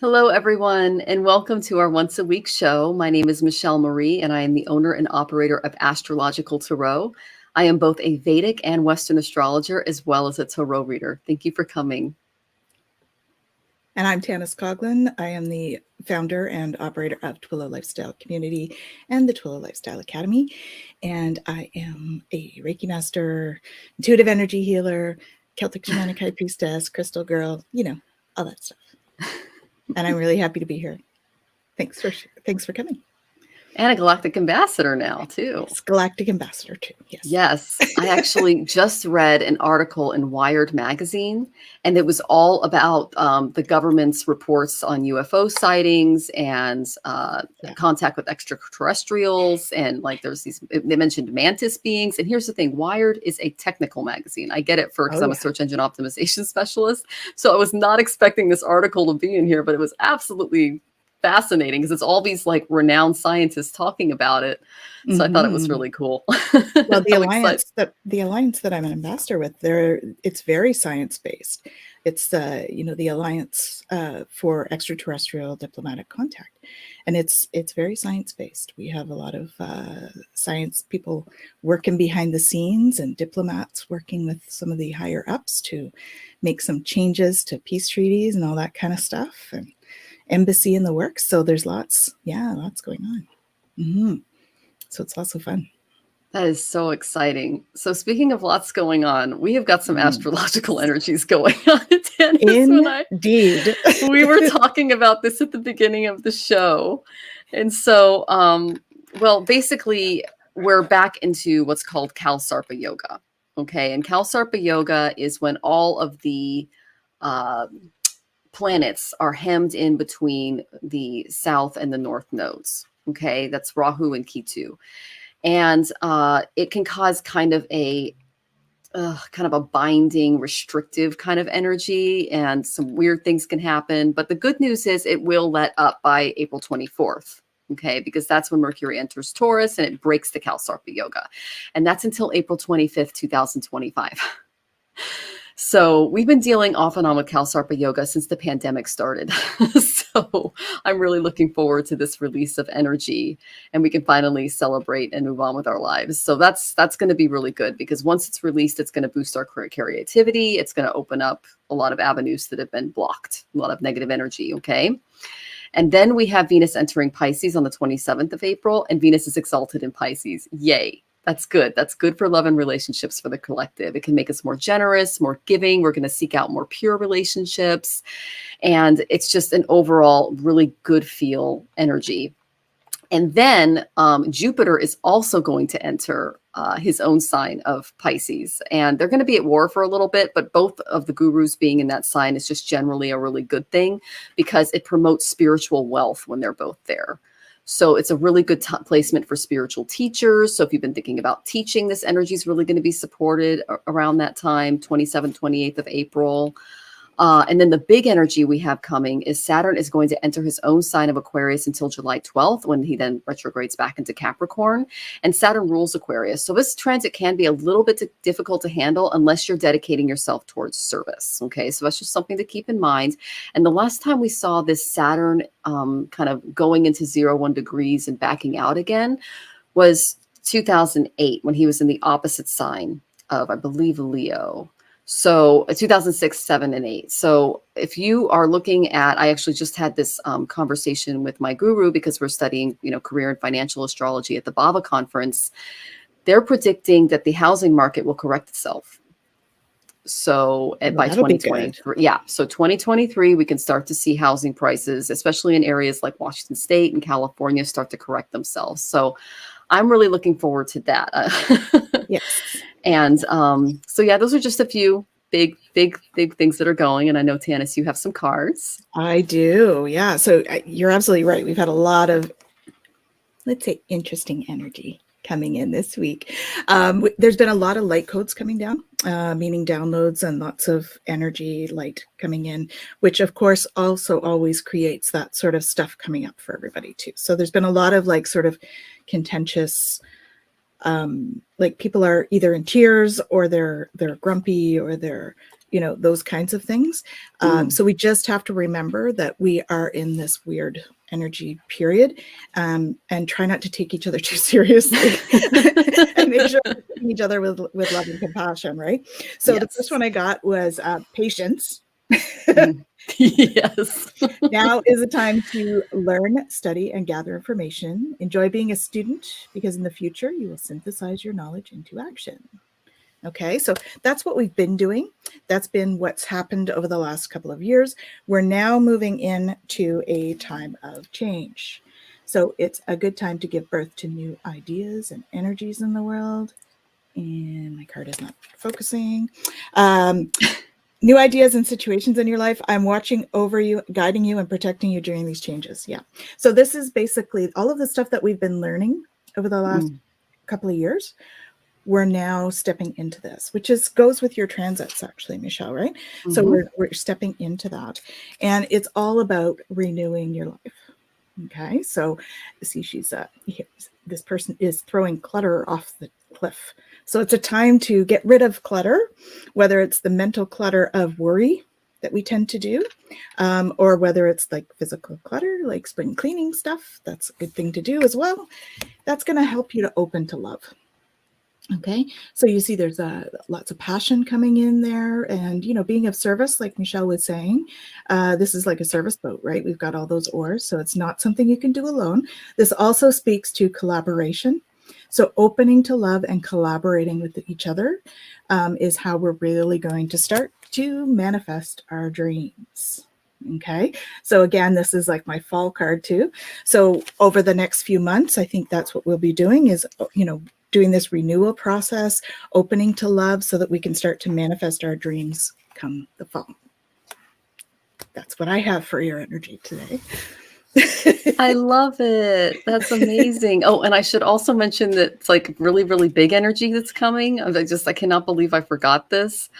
Hello, everyone, and welcome to our once a week show. My name is Michelle Marie, and I am the owner and operator of Astrological Tarot. I am both a Vedic and Western astrologer, as well as a tarot reader. Thank you for coming. And I'm Tanis Coughlin. I am the founder and operator of Twillow Lifestyle Community and the Twillow Lifestyle Academy. And I am a Reiki master, intuitive energy healer, Celtic Shamanic High Priestess, Crystal Girl, all that stuff. And I'm really happy to be here. Thanks for coming. And a Galactic Ambassador now, too. Yes, Galactic Ambassador, too. Yes. Yes. I actually just read an article in Wired magazine, and it was all about the government's reports on UFO sightings and contact with extraterrestrials. And they mentioned mantis beings. And here's the thing, Wired is a technical magazine. I get it because I'm a search engine optimization specialist. So I was not expecting this article to be in here, but it was absolutely fascinating because it's all these renowned scientists talking about it. So I thought it was really cool. Well, the alliance that I'm an ambassador with, it's very science-based. It's the Alliance for Extraterrestrial Diplomatic Contact, and it's very science-based. We have a lot of science people working behind the scenes and diplomats working with some of the higher ups to make some changes to peace treaties and all that kind of stuff, and embassy in the works. So there's lots going on. So it's lots of fun. That is so exciting. So speaking of lots going on, we have got some astrological energies going on. Indeed. We were talking about this at the beginning of the show. And so, basically we're back into what's called Kalsarpa Yoga. Okay. And Kalsarpa Yoga is when all of the, planets are hemmed in between the south and the north nodes. Okay, that's Rahu and Ketu, and it can cause kind of a binding, restrictive kind of energy, and some weird things can happen. But the good news is it will let up by April 24th. Okay, because that's when Mercury enters Taurus and it breaks the Kalsarpa Yoga, and that's until April 25th, 2025. So we've been dealing off and on with Kalsarpa Yoga since the pandemic started. So I'm really looking forward to this release of energy, and we can finally celebrate and move on with our lives. So that's going to be really good, because once it's released, it's going to boost our creativity. It's going to open up a lot of avenues that have been blocked, a lot of negative energy. Okay. And then we have Venus entering Pisces on the 27th of April, and Venus is exalted in Pisces. Yay. That's good. That's good for love and relationships for the collective. It can make us more generous, more giving. We're going to seek out more pure relationships. And it's just an overall really good feel energy. And then Jupiter is also going to enter his own sign of Pisces. And they're going to be at war for a little bit, but both of the gurus being in that sign is just generally a really good thing, because it promotes spiritual wealth when they're both there. So it's a really good placement for spiritual teachers. So if you've been thinking about teaching, this energy is really going to be supported around that time, 27th, 28th of April. And then the big energy we have coming is Saturn is going to enter his own sign of Aquarius until July 12th, when he then retrogrades back into Capricorn. And Saturn rules Aquarius. So this transit can be a little bit difficult to handle unless you're dedicating yourself towards service. Okay, so that's just something to keep in mind. And the last time we saw this Saturn kind of going into 0-1 degrees and backing out again was 2008, when he was in the opposite sign of, I believe, Leo. So 2006, 7, and 8. So if you are looking at, I actually just had this conversation with my guru, because we're studying, career and financial astrology at the Baba conference. They're predicting that the housing market will correct itself. So by 2023, so 2023, we can start to see housing prices, especially in areas like Washington State and California, start to correct themselves. So I'm really looking forward to that. Yes. And those are just a few big things that are going. And I know, Tanis, you have some cards. I do. Yeah. So you're absolutely right. We've had a lot of, let's say, interesting energy coming in this week. There's been a lot of light codes coming down, meaning downloads, and lots of energy light coming in, which of course also always creates that sort of stuff coming up for everybody too. So there's been a lot of like sort of contentious, like people are either in tears or they're grumpy or they're, you know, those kinds of things. So we just have to remember that we are in this weird energy period, and try not to take each other too seriously and make sure we're treating each other with love and compassion, right? So the first one I got was patience. Yes. Now is the time to learn, study, and gather information. Enjoy being a student, because in the future you will synthesize your knowledge into action. Okay, so that's what we've been doing. That's been what's happened over the last couple of years. We're now moving into a time of change. So it's a good time to give birth to new ideas and energies in the world. And my card is not focusing. New ideas and situations in your life. I'm watching over you, guiding you, and protecting you during these changes. Yeah. So this is basically all of the stuff that we've been learning over the last couple of years. We're now stepping into this, which goes with your transits, actually, Michelle, right? So we're stepping into that. And it's all about renewing your life. Okay. So see, this person is throwing clutter off the cliff. So it's a time to get rid of clutter, whether it's the mental clutter of worry that we tend to do, or whether it's like physical clutter, like spring cleaning stuff. That's a good thing to do as well. That's going to help you to open to love. Okay, so you see there's lots of passion coming in there, and, you know, being of service, like Michelle was saying, this is like a service boat, right? We've got all those oars, so it's not something you can do alone. This also speaks to collaboration. So opening to love and collaborating with each other is how we're really going to start to manifest our dreams. Okay, so again, this is like my fall card too. So over the next few months, I think that's what we'll be doing is, you know, doing this renewal process, opening to love so that we can start to manifest our dreams come the fall. That's what I have for your energy today. I love it. That's amazing. Oh, and I should also mention that it's like really, really big energy that's coming. I cannot believe I forgot this.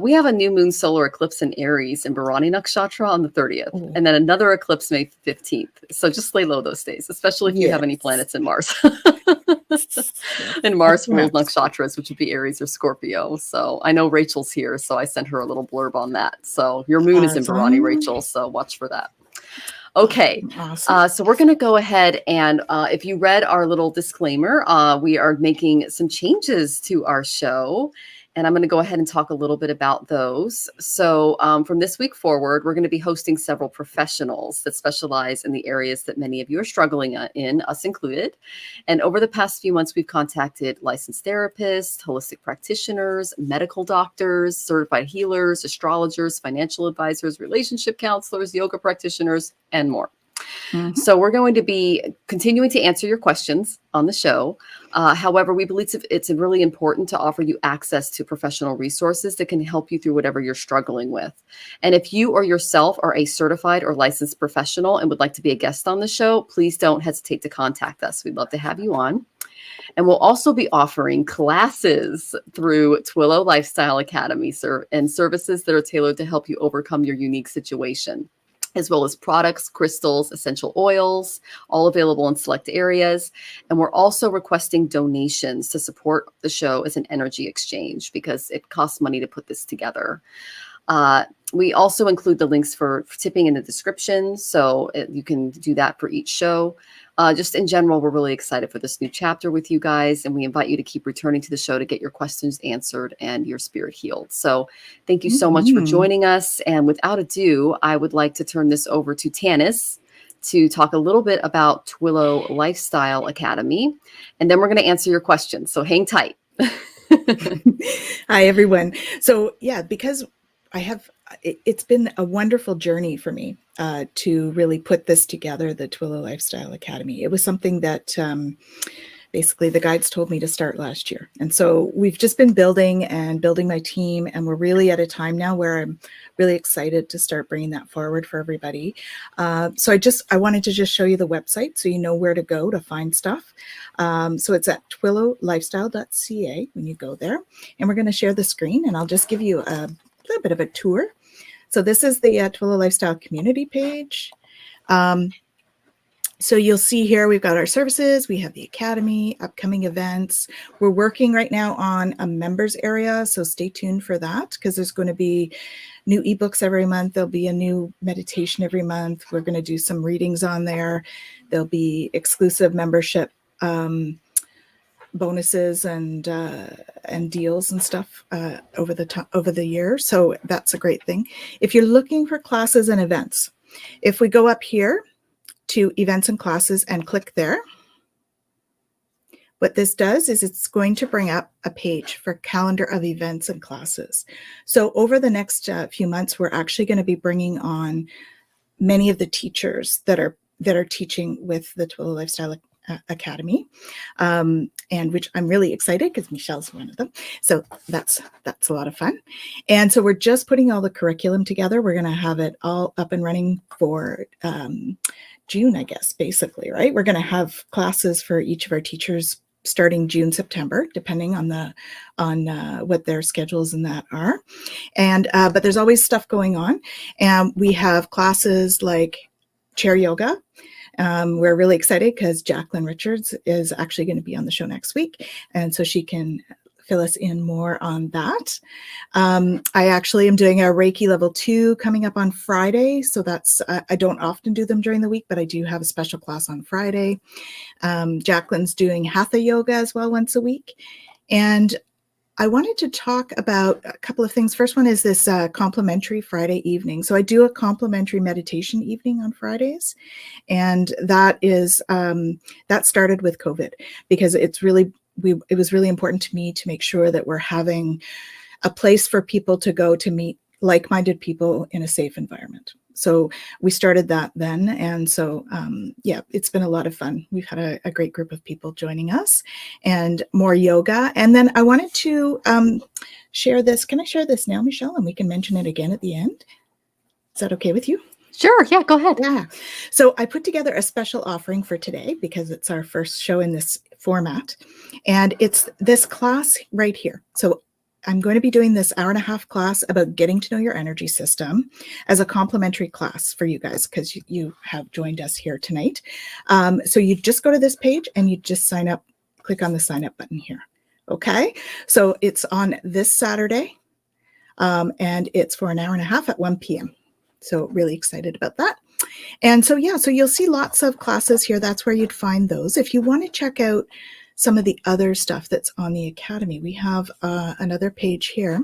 We have a new moon solar eclipse in Aries in Bharani Nakshatra on the 30th, and then another eclipse May 15th. So just lay low those days, especially if you have any planets in Mars. And Mars ruled nakshatras, which would be Aries or Scorpio. So I know Rachel's here, so I sent her a little blurb on that. So your moon is in Bharani, Rachel, so watch for that. Okay, awesome. So we're going to go ahead and if you read our little disclaimer, we are making some changes to our show. And I'm going to go ahead and talk a little bit about those. So from this week forward, we're going to be hosting several professionals that specialize in the areas that many of you are struggling in, us included. And over the past few months, we've contacted licensed therapists, holistic practitioners, medical doctors, certified healers, astrologers, financial advisors, relationship counselors, yoga practitioners, and more. So we're going to be continuing to answer your questions on the show. However, we believe it's really important to offer you access to professional resources that can help you through whatever you're struggling with. And if you or yourself are a certified or licensed professional and would like to be a guest on the show, please don't hesitate to contact us. We'd love to have you on. And we'll also be offering classes through Twillow Lifestyle Academy and services that are tailored to help you overcome your unique situation, as well as products, crystals, essential oils, all available in select areas. And we're also requesting donations to support the show as an energy exchange because it costs money to put this together. We also include the links for tipping in the description, so you can do that for each show. Just in general, we're really excited for this new chapter with you guys, and we invite you to keep returning to the show to get your questions answered and your spirit healed. So thank you so much for joining us. And without ado, I would like to turn this over to Tanis to talk a little bit about Twillow Lifestyle Academy, and then we're going to answer your questions. So hang tight. Hi, everyone. So yeah, because it's been a wonderful journey for me to really put this together, the Twillow Lifestyle Academy. It was something that basically the guides told me to start last year. And so we've just been building my team, and we're really at a time now where I'm really excited to start bringing that forward for everybody. So I wanted to just show you the website so you know where to go to find stuff. So it's at twillowlifestyle.ca when you go there, and we're going to share the screen, and I'll just give you a little bit of a tour. So this is the Twillow Lifestyle community page. So you'll see here, we've got our services, we have the academy, upcoming events. We're working right now on a members area, so stay tuned for that, because there's going to be new ebooks every month. There'll be a new meditation every month. We're going to do some readings on there. There'll be exclusive membership bonuses and deals and stuff over the year. So that's a great thing. If you're looking for classes and events, if we go up here to events and classes and click there, what this does is it's going to bring up a page for calendar of events and classes. So over the next few months, we're actually going to be bringing on many of the teachers that are teaching with the Twillow Lifestyle Academy, and which I'm really excited because Michelle's one of them. So that's a lot of fun. And so we're just putting all the curriculum together. We're going to have it all up and running for June, I guess, basically, right? We're going to have classes for each of our teachers starting June, September, depending on what their schedules and that are. And but there's always stuff going on. And we have classes like chair yoga. We're really excited because Jacqueline Richards is actually going to be on the show next week. And so she can fill us in more on that. I actually am doing a Reiki level 2 coming up on Friday. So that's, I don't often do them during the week, but I do have a special class on Friday. Jacqueline's doing Hatha yoga as well once a week. And I wanted to talk about a couple of things. First one is this complimentary Friday evening. So I do a complimentary meditation evening on Fridays. And that is, that started with COVID, because it's really, it was really important to me to make sure that we're having a place for people to go to meet like-minded people in a safe environment. So we started that then. And so, yeah, it's been a lot of fun. We've had a great group of people joining us, and more yoga. And then I wanted to share this. Can I share this now, Michelle? And we can mention it again at the end. Is that okay with you? Sure. Yeah, go ahead. Yeah. So I put together a special offering for today because it's our first show in this format. And it's this class right here. So I'm going to be doing this 1.5-hour class about getting to know your energy system as a complimentary class for you guys, because you have joined us here tonight. So you just go to this page and you just sign up, click on the sign up button here. Okay. So it's on this Saturday, and it's for 1.5 hours at 1 p.m. So really excited about that. And so, yeah, so you'll see lots of classes here. That's where you'd find those. If you want to check out some of the other stuff that's on the Academy, we have another page here.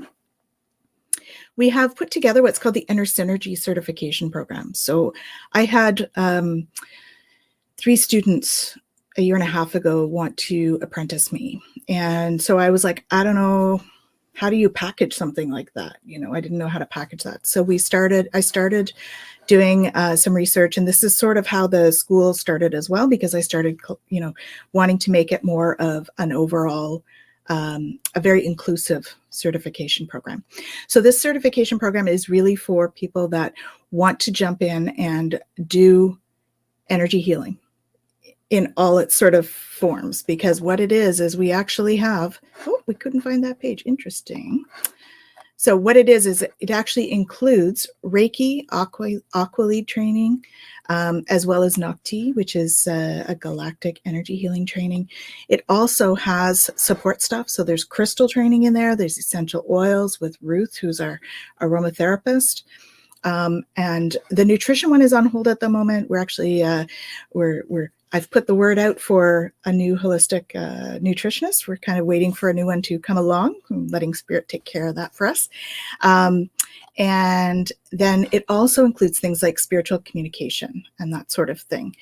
We have put together what's called the Inner Synergy Certification Program. So I had 3 students a 1.5 years ago want to apprentice me. And so I was like, I don't know, how do you package something like that? You know, I didn't know how to package that. So I started doing some research, and this is sort of how the school started as well, because I started, you know, wanting to make it more of an overall, a very inclusive certification program. So this certification program is really for people that want to jump in and do energy healing in all its sort of forms, because what it is we actually have, oh, we couldn't find that page. Interesting. So what it is it actually includes Reiki, Aqualead training, as well as Nocti, which is a galactic energy healing training. It also has support stuff. So there's crystal training in there. There's essential oils with Ruth, who's our aromatherapist. And the nutrition one is on hold at the moment. We're actually, I've put the word out for a new holistic nutritionist. We're kind of waiting for a new one to come along, letting Spirit take care of that for us. And then it also includes things like spiritual communication and that sort of thing.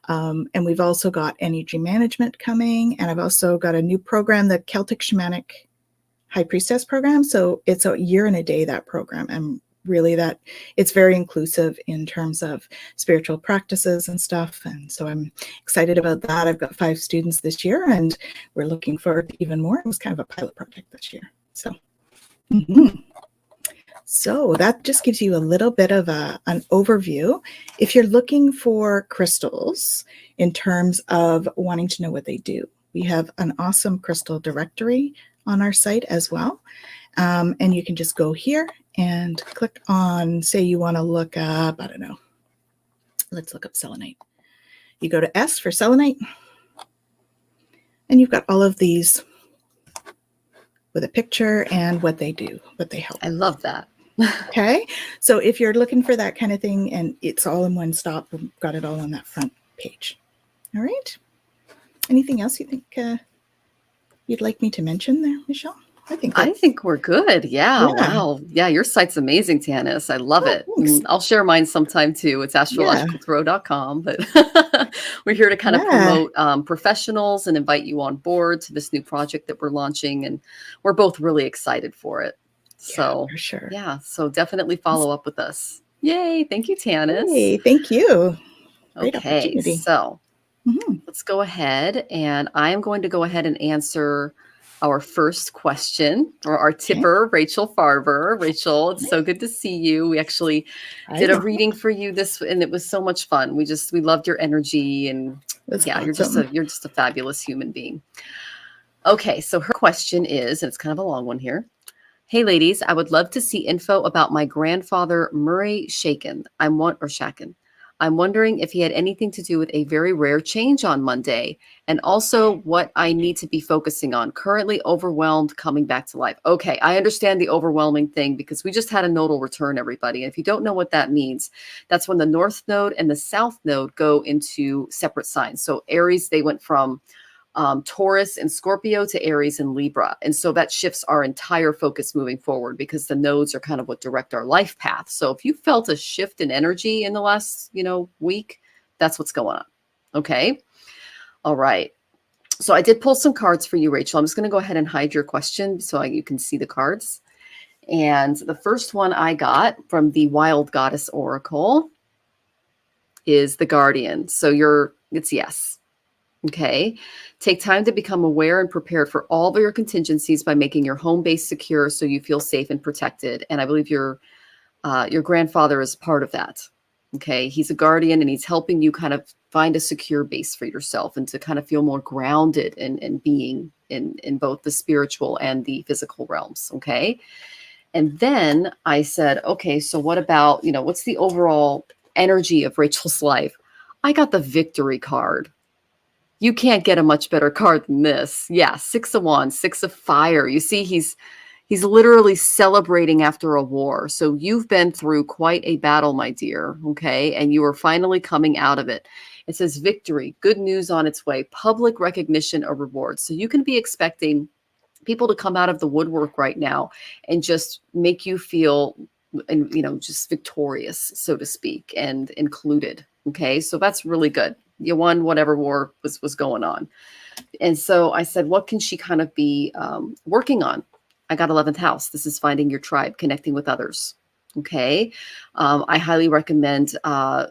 And we've also got energy management coming. And I've also got a new program, the Celtic Shamanic High Priestess program. So it's a year and a day, that program. I'm really that it's very inclusive in terms of spiritual practices and stuff. And so I'm excited about that. I've got 5 students this year, and we're looking forward to even more. It was kind of a pilot project this year. So, So that just gives you a little bit of an overview. If you're looking for crystals in terms of wanting to know what they do, we have an awesome crystal directory on our site as well. And you can just go here and click on, say you want to look up, I don't know, let's look up selenite. You go to S for selenite, and you've got all of these with a picture and what they do, what they help. I love that. Okay, so if you're looking for that kind of thing, and it's all in one stop, we've got it all on that front page. All right. Anything else you think you'd like me to mention there, Michelle? I think we're good. Yeah. Wow. Yeah. Your site's amazing, Tanis. I love it. I'll share mine sometime too. It's astrologicaltarot.com, but we're here to kind of promote professionals and invite you on board to this new project that we're launching. And we're both really excited for it. So for sure. Yeah. So definitely follow up with us. Yay. Thank you, Tanis. Hey, thank you. Great okay. Opportunity. So let's go ahead, and I am going to go ahead and answer our first question, or our tipper, Rachel Farber. Rachel, it's so good to see you. We actually did a reading for you and it was so much fun. We loved your energy, and you're just a fabulous human being. Okay, so her question is, and it's kind of a long one here. Hey ladies, I would love to see info about my grandfather Murray Shakin. I'm wondering if he had anything to do with a very rare change on Monday, and also what I need to be focusing on. Currently overwhelmed, coming back to life. Okay, I understand the overwhelming thing because we just had a nodal return, everybody. And if you don't know what that means, that's when the North Node and the South Node go into separate signs. So Aries, they went from Taurus and Scorpio to Aries and Libra. And so that shifts our entire focus moving forward, because the nodes are kind of what direct our life path. So if you felt a shift in energy in the last, week, that's what's going on. Okay. All right. So I did pull some cards for you, Rachel. I'm just going to go ahead and hide your question so you can see the cards. And the first one I got from the Wild Goddess Oracle is the Guardian. So it's yes. Okay. Take time to become aware and prepared for all of your contingencies by making your home base secure so you feel safe and protected. And I believe your grandfather is part of that. Okay. He's a guardian, and he's helping you kind of find a secure base for yourself and to kind of feel more grounded in being in both the spiritual and the physical realms. Okay. And then I said, okay, so what about, what's the overall energy of Rachel's life? I got the Victory card. You can't get a much better card than this. Yeah, 6 of Wands, 6 of Fire. You see, he's literally celebrating after a war. So you've been through quite a battle, my dear, okay? And you are finally coming out of it. It says victory, good news on its way, public recognition or reward. So you can be expecting people to come out of the woodwork right now and just make you feel, just victorious, so to speak, and included, okay? So that's really good. You won whatever war was going on. And so I said, what can she kind of be working on? I got 11th house. This is finding your tribe, connecting with others. Okay. I highly recommend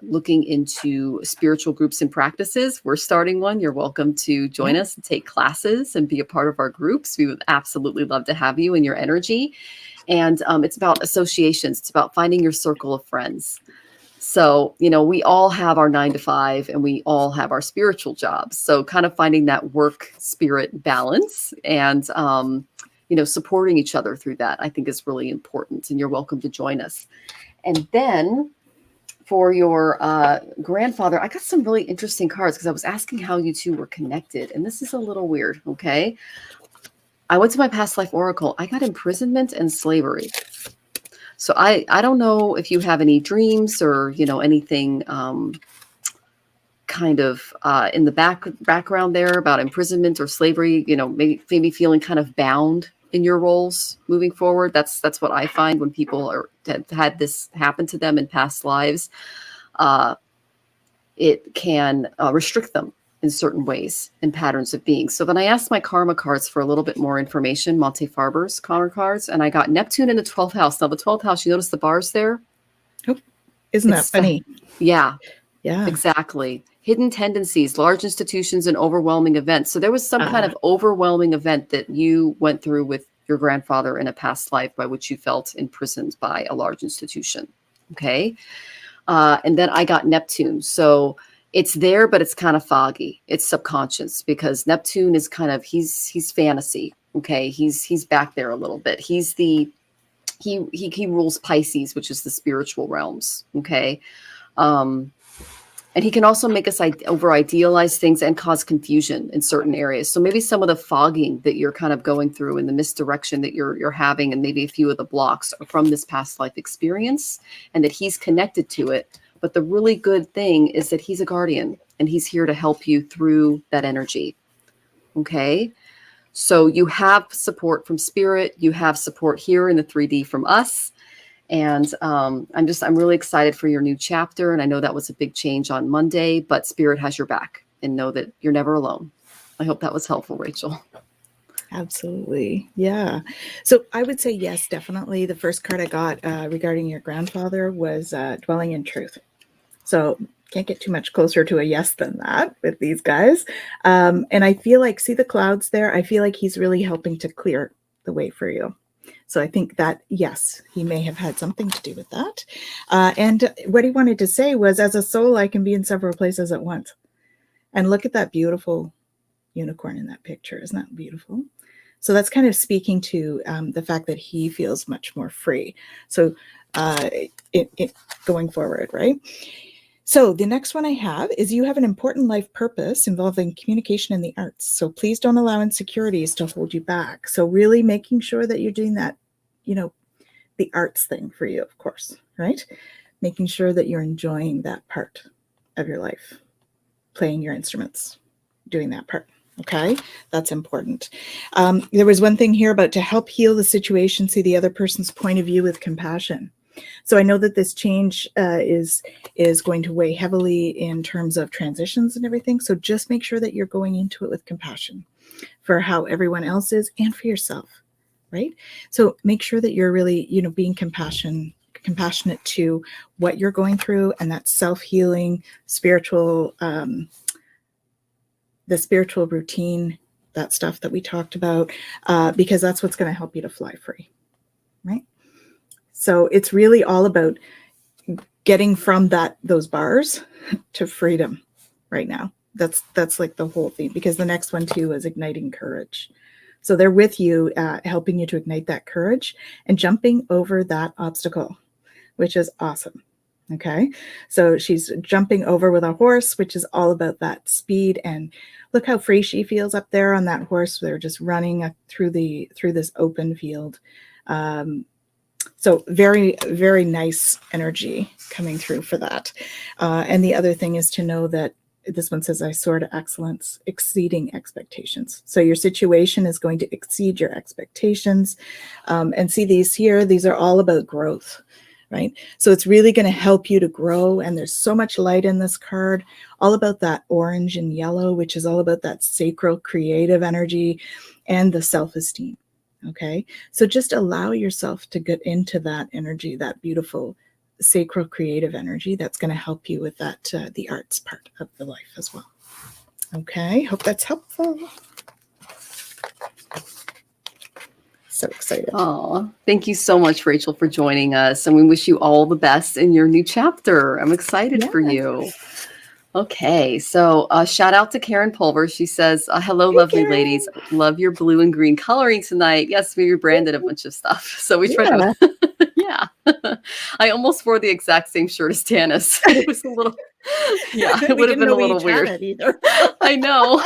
looking into spiritual groups and practices. We're starting one. You're welcome to join us and take classes and be a part of our groups. We would absolutely love to have you and your energy. And it's about associations. It's about finding your circle of friends. So, we all have our 9 to 5 and we all have our spiritual jobs. So kind of finding that work spirit balance and, supporting each other through that, I think is really important. And you're welcome to join us. And then for your grandfather, I got some really interesting cards because I was asking how you two were connected. And this is a little weird. Okay. I went to my past life oracle. I got imprisonment and slavery. So I don't know if you have any dreams or, anything kind of in the background there about imprisonment or slavery, maybe feeling kind of bound in your roles moving forward. That's what I find when people have had this happen to them in past lives. It can restrict them. in certain ways and patterns of being. So then I asked my karma cards for a little bit more information, Monte Farber's karma cards, and I got Neptune in the 12th house. Now the 12th house, you notice the bars there? Oh, isn't that funny? Yeah. Yeah. Exactly. Hidden tendencies, large institutions, and overwhelming events. So there was some kind of overwhelming event that you went through with your grandfather in a past life by which you felt imprisoned by a large institution. Okay. And then I got Neptune. So it's there, but it's kind of foggy. It's subconscious because Neptune is kind of, he's fantasy. Okay. He's back there a little bit. He's he rules Pisces, which is the spiritual realms. Okay. And he can also make us over idealize things and cause confusion in certain areas. So maybe some of the fogging that you're kind of going through and the misdirection that you're having, and maybe a few of the blocks are from this past life experience, and that he's connected to it. But the really good thing is that he's a guardian and he's here to help you through that energy. Okay. So you have support from spirit. You have support here in the 3D from us. And I'm really excited for your new chapter. And I know that was a big change on Monday, but spirit has your back, and know that you're never alone. I hope that was helpful, Rachel. Absolutely. Yeah. So I would say, yes, definitely. The first card I got regarding your grandfather was Dwelling in Truth. So can't get too much closer to a yes than that with these guys. And I feel like, see the clouds there? I feel like he's really helping to clear the way for you. So I think that, yes, he may have had something to do with that. And what he wanted to say was, as a soul, I can be in several places at once. And look at that beautiful unicorn in that picture. Isn't that beautiful? So that's kind of speaking to the fact that he feels much more free. So going forward, right? So the next one I have is, you have an important life purpose involving communication and the arts. So please don't allow insecurities to hold you back. So really making sure that you're doing that, the arts thing for you, of course, right? Making sure that you're enjoying that part of your life, playing your instruments, doing that part. Okay, that's important. There was one thing here about to help heal the situation, see the other person's point of view with compassion. So I know that this change is going to weigh heavily in terms of transitions and everything. So just make sure that you're going into it with compassion for how everyone else is and for yourself, right? So make sure that you're really, being compassionate to what you're going through, and that self-healing, spiritual, the spiritual routine, that stuff that we talked about, because that's what's going to help you to fly free, right? So it's really all about getting from those bars to freedom right now. That's like the whole thing, because the next one too is igniting courage. So they're with you, helping you to ignite that courage and jumping over that obstacle, which is awesome. Okay. So she's jumping over with a horse, which is all about that speed, and look how free she feels up there on that horse. They're just running through this open field. So very, very nice energy coming through for that. And the other thing is to know that this one says, I soar to excellence, exceeding expectations. So your situation is going to exceed your expectations. And see these here, these are all about growth, right? So it's really going to help you to grow. And there's so much light in this card, all about that orange and yellow, which is all about that sacral creative energy and the self-esteem. Okay, so just allow yourself to get into that energy, that beautiful sacral creative energy that's going to help you with that, the arts part of the life as well. Okay, hope that's helpful. So excited. Oh, thank you so much, Rachel, for joining us. And we wish you all the best in your new chapter. I'm excited for you. Okay, so shout out to Karen Pulver. She says, hello, lovely Karen. ladies. Love your blue and green coloring tonight. Yes, we rebranded a bunch of stuff. So we tried to, yeah. I almost wore the exact same shirt as Tanis. It was a little, yeah, it would have been a little weird. I know.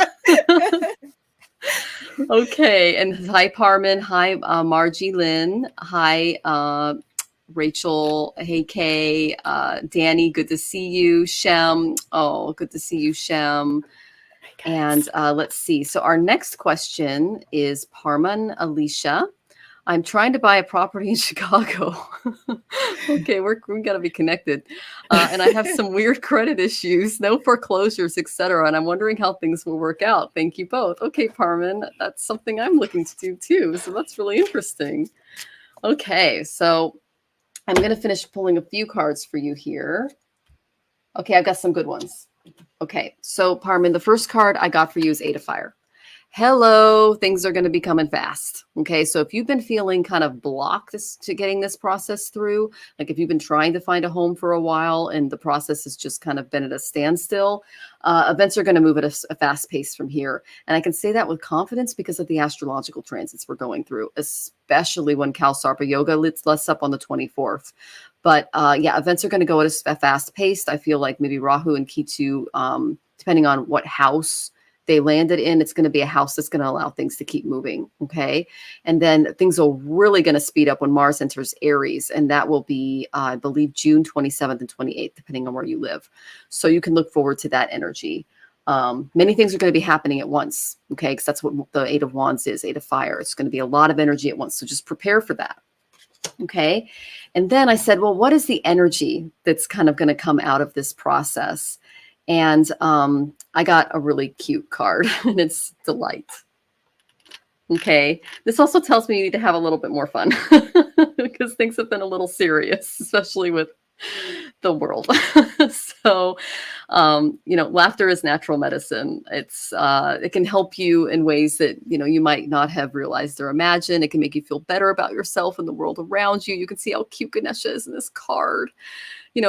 Okay, and hi, Parman. Hi, Margie Lynn. Hi, Rachel, hey Kay, Danny, good to see you. Shem, oh, good to see you, Shem. And let's see. So our next question is Parman Alicia. I'm trying to buy a property in Chicago. Okay, we got to be connected. And I have some weird credit issues, no foreclosures, etc. And I'm wondering how things will work out. Thank you both. Okay, Parman, that's something I'm looking to do too. So that's really interesting. Okay, so I'm going to finish pulling a few cards for you here. Okay, I've got some good ones. Okay, so Parman, the first card I got for you is Eight of Fire. Hello, things are going to be coming fast. Okay, so if you've been feeling kind of blocked to getting this process through, like if you've been trying to find a home for a while and the process has just kind of been at a standstill, events are going to move at a fast pace from here. And I can say that with confidence because of the astrological transits we're going through, especially when Kalsarpa Yoga lets up on the 24th. But yeah, events are going to go at a fast pace. I feel like maybe Rahu and Ketu, depending on what house they landed in, it's going to be a house that's going to allow things to keep moving. Okay. And then things are really going to speed up when Mars enters Aries. And that will be, I believe, June 27th and 28th, depending on where you live. So you can look forward to that energy. Many things are going to be happening at once. Okay. Because that's what the Eight of Wands is, Eight of Fire. It's going to be a lot of energy at once. So just prepare for that. Okay. And then I said, well, what is the energy that's kind of going to come out of this process? And I got a really cute card, and it's Delight. Okay. This also tells me you need to have a little bit more fun because things have been a little serious, especially with the world. So, laughter is natural medicine. It can help you in ways that, you might not have realized or imagined. It can make you feel better about yourself and the world around you. You can see how cute Ganesha is in this card.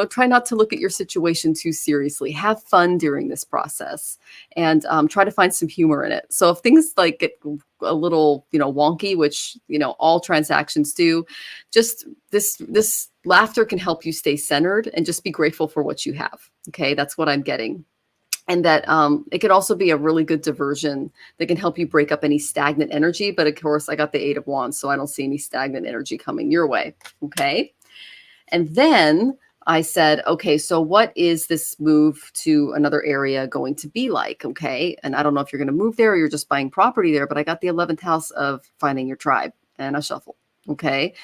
Try not to look at your situation too seriously. Have fun during this process and try to find some humor in it. So if things like get a little, wonky, which, all transactions do, just this laughter can help you stay centered and just be grateful for what you have. Okay. That's what I'm getting. And that it could also be a really good diversion that can help you break up any stagnant energy. But of course, I got the Eight of Wands, so I don't see any stagnant energy coming your way. Okay. And then I said, okay, so what is this move to another area going to be like? Okay. And I don't know if you're going to move there or you're just buying property there, but I got the 11th house of finding your tribe and a shuffle. Okay.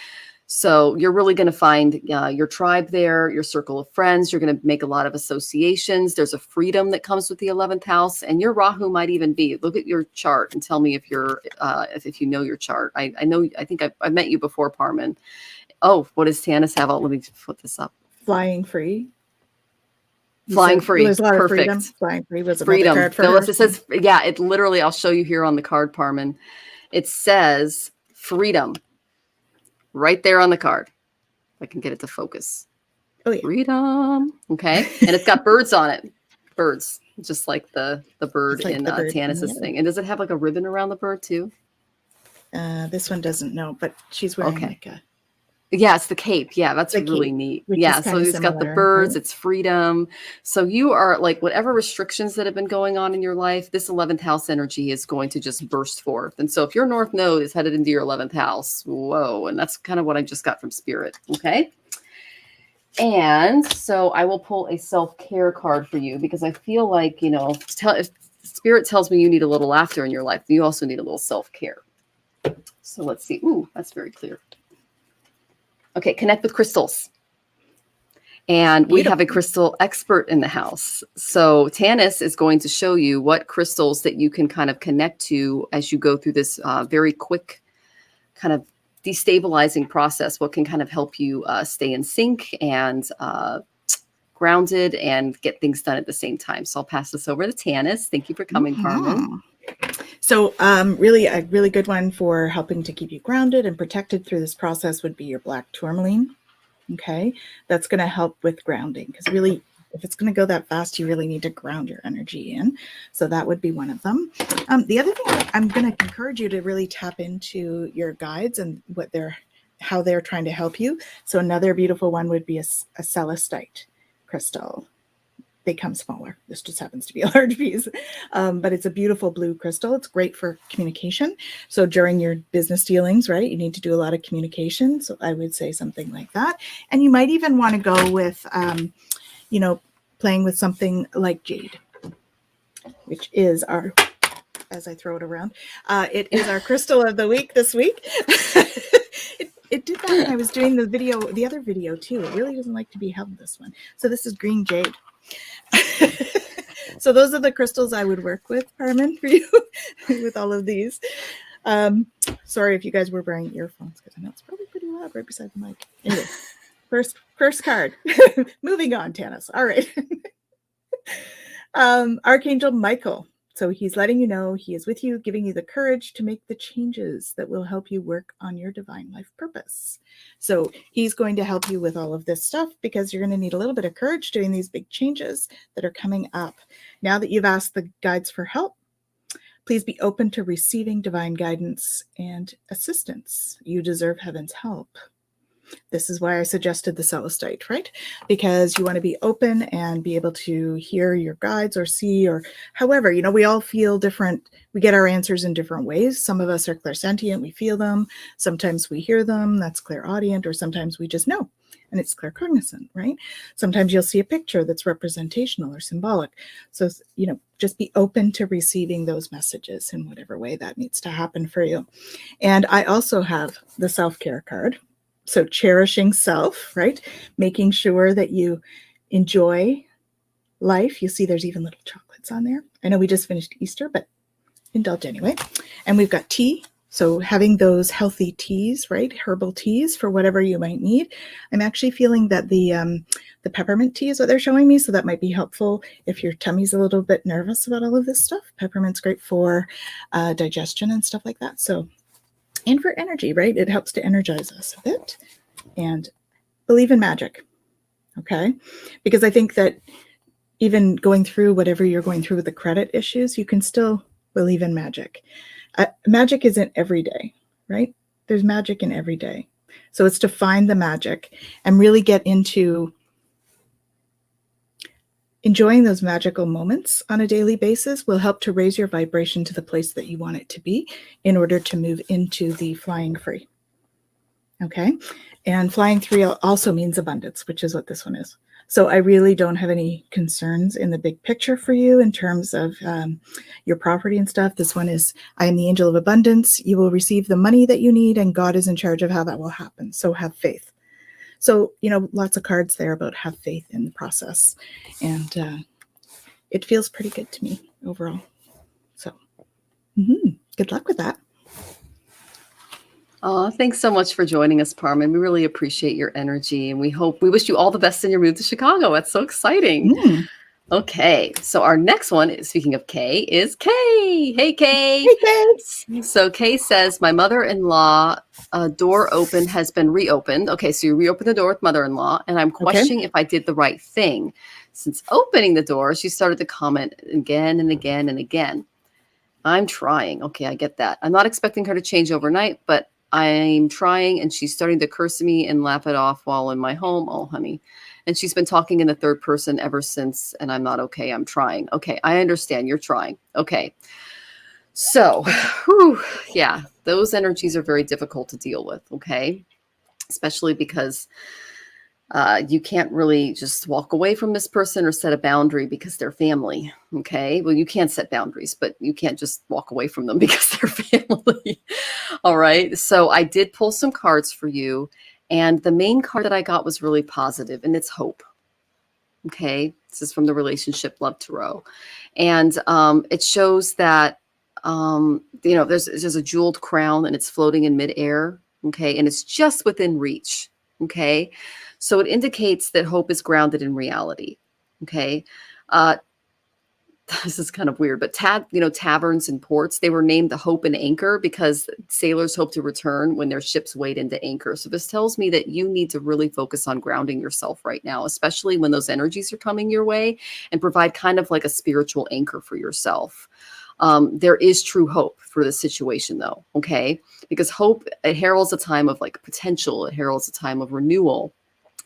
So you're really going to find your tribe there, your circle of friends. You're going to make a lot of associations. There's a freedom that comes with the 11th house, and your Rahu might even be. Look at your chart and tell me if you're if you know your chart. I think I've met you before, Parman. Oh, what does Tanis have? Let me put this up. Flying free. Flying free. There's a lot Perfect. Of freedom. Flying free was freedom. Card for Phyllis, her. it says, yeah, it literally, I'll show you here on the card, Parman. It says freedom right there on the card. If I can get it to focus. Oh, yeah. Freedom. Okay. And it's got birds on it. Birds. Just like the bird like in bird Tanis's thing. And does it have like a ribbon around the bird too? This one doesn't know, but she's wearing like a... Yeah, it's the cape. Yeah, that's really neat. Yeah, so it's got the birds, it's freedom. So you are like whatever restrictions that have been going on in your life, this 11th house energy is going to just burst forth. And so if your North Node is headed into your 11th house, whoa, and that's kind of what I just got from Spirit. Okay. And so I will pull a self-care card for you because I feel like, if Spirit tells me you need a little laughter in your life, you also need a little self-care. So let's see. Ooh, that's very clear. Okay, connect with crystals. And we have a crystal expert in the house. So Tanis is going to show you what crystals that you can kind of connect to as you go through this very quick kind of destabilizing process, what can kind of help you stay in sync and grounded and get things done at the same time. So I'll pass this over to Tanis. Thank you for coming, Carmen. So really a really good one for helping to keep you grounded and protected through this process would be your black tourmaline. Okay, that's going to help with grounding because really, if it's going to go that fast, you really need to ground your energy in. So that would be one of them. The other thing I'm going to encourage you to really tap into your guides and how they're trying to help you. So another beautiful one would be a celestite crystal. They come smaller. This just happens to be a large piece, but it's a beautiful blue crystal. It's great for communication. So during your business dealings, right, you need to do a lot of communication. So I would say something like that. And you might even want to go with, playing with something like jade, which is our as I throw it around. It is our crystal of the week this week. It did that when I was doing the other video too. It really doesn't like to be held, this one. So this is green jade. So those are the crystals I would work with, Carmen, for you with all of these. Sorry if you guys were wearing earphones, because I know it's probably pretty loud right beside the mic. Anyway, first card. Moving on, Tanis. All right. Archangel Michael. So he's letting you know he is with you, giving you the courage to make the changes that will help you work on your divine life purpose. So he's going to help you with all of this stuff, because you're going to need a little bit of courage doing these big changes that are coming up. Now that you've asked the guides for help, please be open to receiving divine guidance and assistance. You deserve heaven's help. This is why I suggested the Celestite, right? Because you want to be open and be able to hear your guides or see, or however, we all feel different. We get our answers in different ways. Some of us are clairsentient. We feel them. Sometimes we hear them. That's clairaudient. Or sometimes we just know, and it's claircognizant, right? Sometimes you'll see a picture that's representational or symbolic. So, just be open to receiving those messages in whatever way that needs to happen for you. And I also have the self-care card. So cherishing self, right? Making sure that you enjoy life. You see there's even little chocolates on there. I know we just finished Easter, but indulge anyway. And we've got tea. So having those healthy teas, right? Herbal teas for whatever you might need. I'm actually feeling that the peppermint tea is what they're showing me. So that might be helpful if your tummy's a little bit nervous about all of this stuff. Peppermint's great for digestion and stuff like that. So, and for energy, right? It helps to energize us a bit. And believe in magic, okay? Because I think that even going through whatever you're going through with the credit issues, you can still believe in magic. Magic isn't every day, right? There's magic in every day. So it's to find the magic and really get into enjoying those magical moments on a daily basis will help to raise your vibration to the place that you want it to be in order to move into the flying free. Okay. And flying free also means abundance, which is what this one is. So I really don't have any concerns in the big picture for you in terms of your property and stuff. This one is, I am the angel of abundance. You will receive the money that you need, and God is in charge of how that will happen. So have faith. So, lots of cards there about have faith in the process. And it feels pretty good to me overall. So good luck with that. Oh, thanks so much for joining us, Parman. We really appreciate your energy, and we wish you all the best in your move to Chicago. That's so exciting. Okay, so our next one, speaking of Kay, is Kay. Hey, Kay. Hey, Kay. So Kay says, my mother-in-law door has been reopened. Okay, so you reopened the door with mother-in-law, and I'm questioning if I did the right thing. Since opening the door, she started to comment again and again and again. I'm trying. Okay, I get that. I'm not expecting her to change overnight, but I'm trying, and she's starting to curse me and laugh it off while in my home. Oh, honey. And she's been talking in the third person ever since, and I'm not okay. I'm trying. Okay, I understand. You're trying. Okay. So, yeah, those energies are very difficult to deal with, okay? Especially because you can't really just walk away from this person or set a boundary because they're family, okay? Well, you can't set boundaries, but you can't just walk away from them because they're family. All right, so I did pull some cards for you, and the main card that I got was really positive, and it's hope, okay? This is from the Relationship Love Tarot, and it shows that, there's a jeweled crown, and it's floating in midair, okay? And it's just within reach, okay? So it indicates that hope is grounded in reality. Okay. This is kind of weird, but taverns and ports, they were named the Hope and Anchor because sailors hope to return when their ships wait into anchor. So this tells me that you need to really focus on grounding yourself right now, especially when those energies are coming your way, and provide kind of like a spiritual anchor for yourself. There is true hope for the situation though. Okay. Because hope, it heralds a time of like potential. It heralds a time of renewal.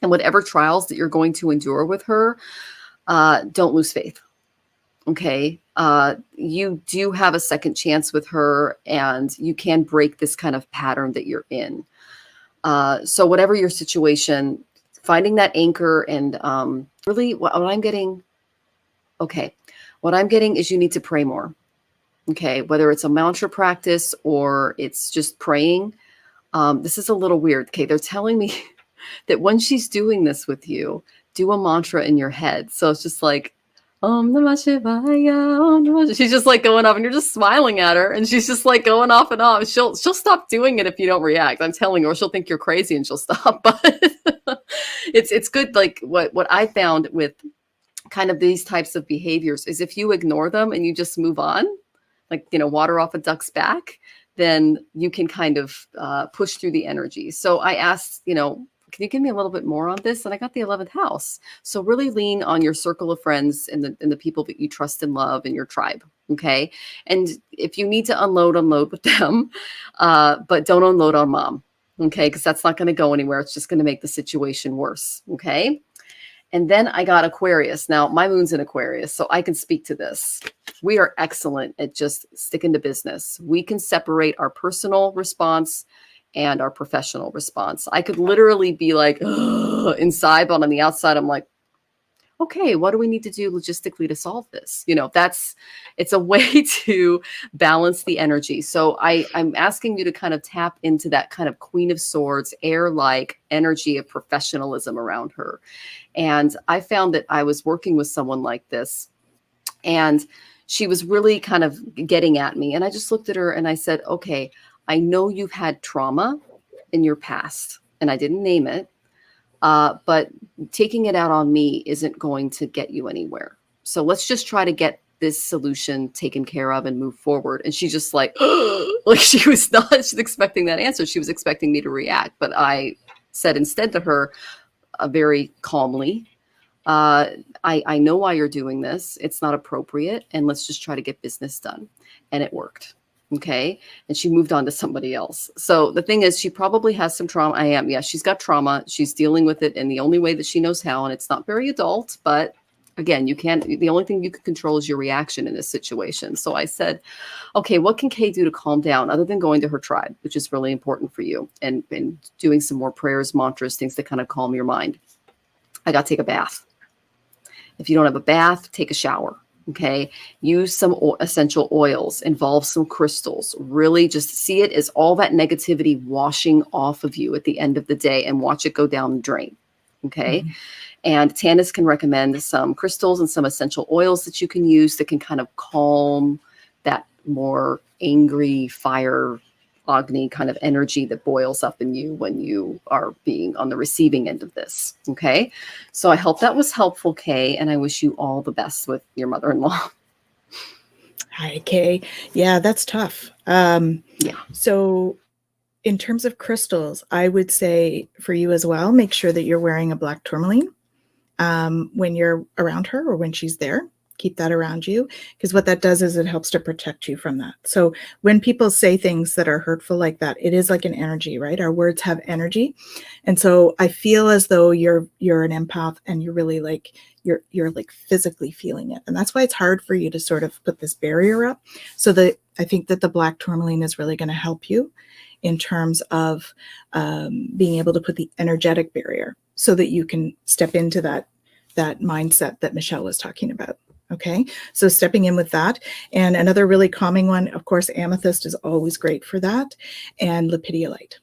And whatever trials that you're going to endure with her, don't lose faith. Okay. You do have a second chance with her, and you can break this kind of pattern that you're in. So whatever your situation, finding that anchor, and really what I'm getting. Okay. What I'm getting is you need to pray more. Okay, whether it's a mantra practice or it's just praying. This is a little weird. Okay, they're telling me that when she's doing this with you, do a mantra in your head. So it's just like, Om Namah Shivaya, Om Namah Shivaya. She's just like going off, and you're just smiling at her, and she's just like going off and off. She'll stop doing it if you don't react. I'm telling you, or she'll think you're crazy and she'll stop. But it's good. Like what I found with kind of these types of behaviors is if you ignore them and you just move on, like, water off a duck's back, then you can kind of push through the energy. So I asked, can you give me a little bit more on this? And I got the 11th house. So really lean on your circle of friends and the people that you trust and love in your tribe. Okay. And if you need to unload with them, but don't unload on mom. Okay. Because that's not going to go anywhere. It's just going to make the situation worse. Okay. And then I got Aquarius. Now, my moon's in Aquarius, so I can speak to this. We are excellent at just sticking to business. We can separate our personal response and our professional response. I could literally be like, inside, but on the outside, I'm like, okay, what do we need to do logistically to solve this? It's a way to balance the energy. So I'm asking you to kind of tap into that kind of Queen of Swords, air-like energy of professionalism around her. And I found that I was working with someone like this, and she was really kind of getting at me. And I just looked at her and I said, okay, I know you've had trauma in your past, and I didn't name it. But taking it out on me isn't going to get you anywhere. So let's just try to get this solution taken care of and move forward. And she just like she was not expecting that answer. She was expecting me to react. But I said instead to her very calmly, I know why you're doing this. It's not appropriate. And let's just try to get business done. And it worked. Okay. And she moved on to somebody else. So the thing is, she probably has some trauma. Yeah, she's got trauma. She's dealing with it in the only way that she knows how. And it's not very adult, but again, the only thing you can control is your reaction in this situation. So I said, okay, what can Kay do to calm down other than going to her tribe, which is really important for you, and doing some more prayers, mantras, things to kind of calm your mind. I got to take a bath. If you don't have a bath, take a shower. Okay. Use some essential oils, involve some crystals, really just see it as all that negativity washing off of you at the end of the day, and watch it go down the drain. Okay. Mm-hmm. And Tanis can recommend some crystals and some essential oils that you can use that can kind of calm that more angry fire, Agni kind of energy that boils up in you when you are being on the receiving end of this. Okay. So I hope that was helpful, Kay, and I wish you all the best with your mother-in-law. Hi, Kay. Yeah, that's tough. Yeah. So in terms of crystals, I would say for you as well, make sure that you're wearing a black tourmaline when you're around her or when she's there. Keep that around you, because what that does is it helps to protect you from that. So when people say things that are hurtful like that, it is like an energy, right? Our words have energy. And so I feel as though you're an empath, and you're really like, you're like physically feeling it. And that's why it's hard for you to sort of put this barrier up. So that I think that the black tourmaline is really going to help you in terms of being able to put the energetic barrier so that you can step into that mindset that Michelle was talking about. Okay, so stepping in with that. And another really calming one, of course, amethyst is always great for that. And lepidiolite.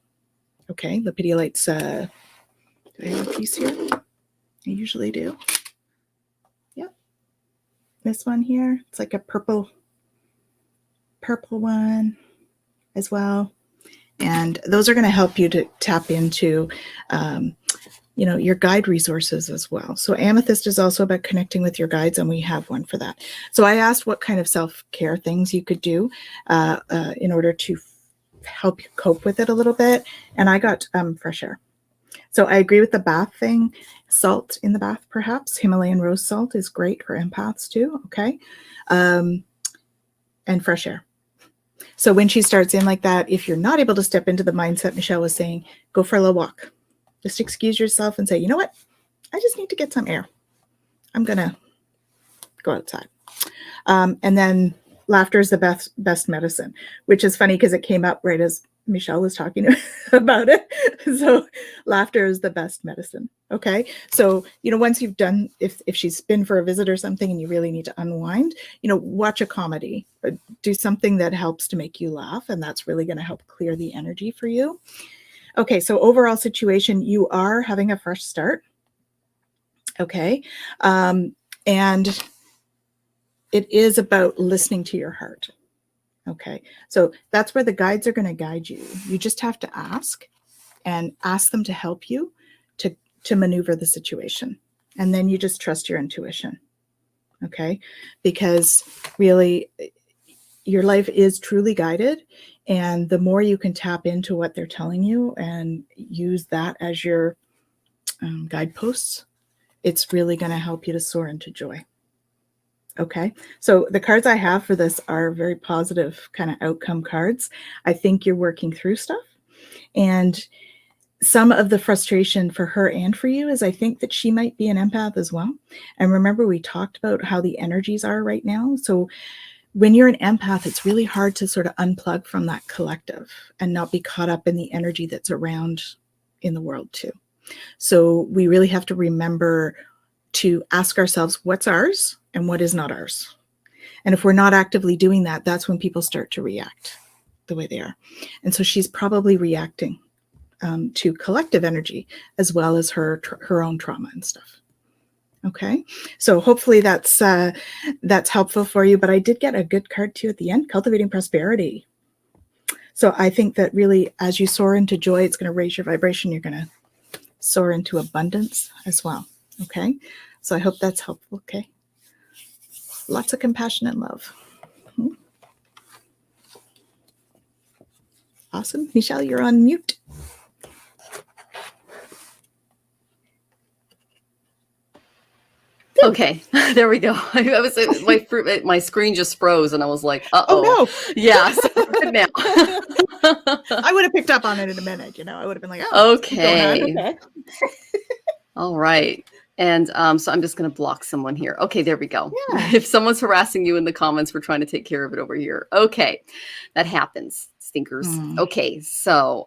Okay, lepidiolite's, do I have a piece here? I usually do. Yep. This one here, it's like a purple one as well. And those are going to help you to tap into your guide resources as well. So amethyst is also about connecting with your guides, and we have one for that. So I asked what kind of self-care things you could do in order to help you cope with it a little bit. And I got fresh air. So I agree with the bath thing. Salt in the bath, perhaps. Himalayan rose salt is great for empaths too. Okay. And fresh air. So when she starts in like that, if you're not able to step into the mindset Michelle was saying, go for a little walk. Just excuse yourself and say, you know what? I just need to get some air. I'm going to go outside. And then laughter is the best medicine, which is funny because it came up right as Michelle was talking about it. So laughter is the best medicine. Okay. So, once you've done, if she's been for a visit or something and you really need to unwind, watch a comedy, do something that helps to make you laugh. And that's really going to help clear the energy for you. Okay. So overall situation, you are having a fresh start. Okay. And it is about listening to your heart. Okay, so that's where the guides are going to guide you. You just have to ask them to help you to maneuver the situation. And then you just trust your intuition. Okay, because really your life is truly guided. And the more you can tap into what they're telling you and use that as your guideposts, it's really going to help you to soar into joy. Okay, so the cards I have for this are very positive kind of outcome cards. I think you're working through stuff. And some of the frustration for her and for you is I think that she might be an empath as well. And remember, we talked about how the energies are right now. So when you're an empath, it's really hard to sort of unplug from that collective and not be caught up in the energy that's around in the world too. So we really have to remember to ask ourselves what's ours and what is not ours. And if we're not actively doing that, that's when people start to react the way they are. And so she's probably reacting to collective energy as well as her own trauma and stuff. Okay, so hopefully that's helpful for you. But I did get a good card too at the end, cultivating prosperity. So I think that really, as you soar into joy, it's going to raise your vibration. You're going to soar into abundance as well. Okay, so I hope that's helpful. Okay, lots of compassion and love. Awesome. Michelle, you're on mute. Okay, there we go. I was my screen just froze, and I was like, "Uh oh, no, yeah." So good now. I would have picked up on it in a minute. I would have been like, "Oh, okay." All right. And so I'm just going to block someone here. Okay, there we go. Yeah. If someone's harassing you in the comments, we're trying to take care of it over here. Okay, that happens. Stinkers. Okay, so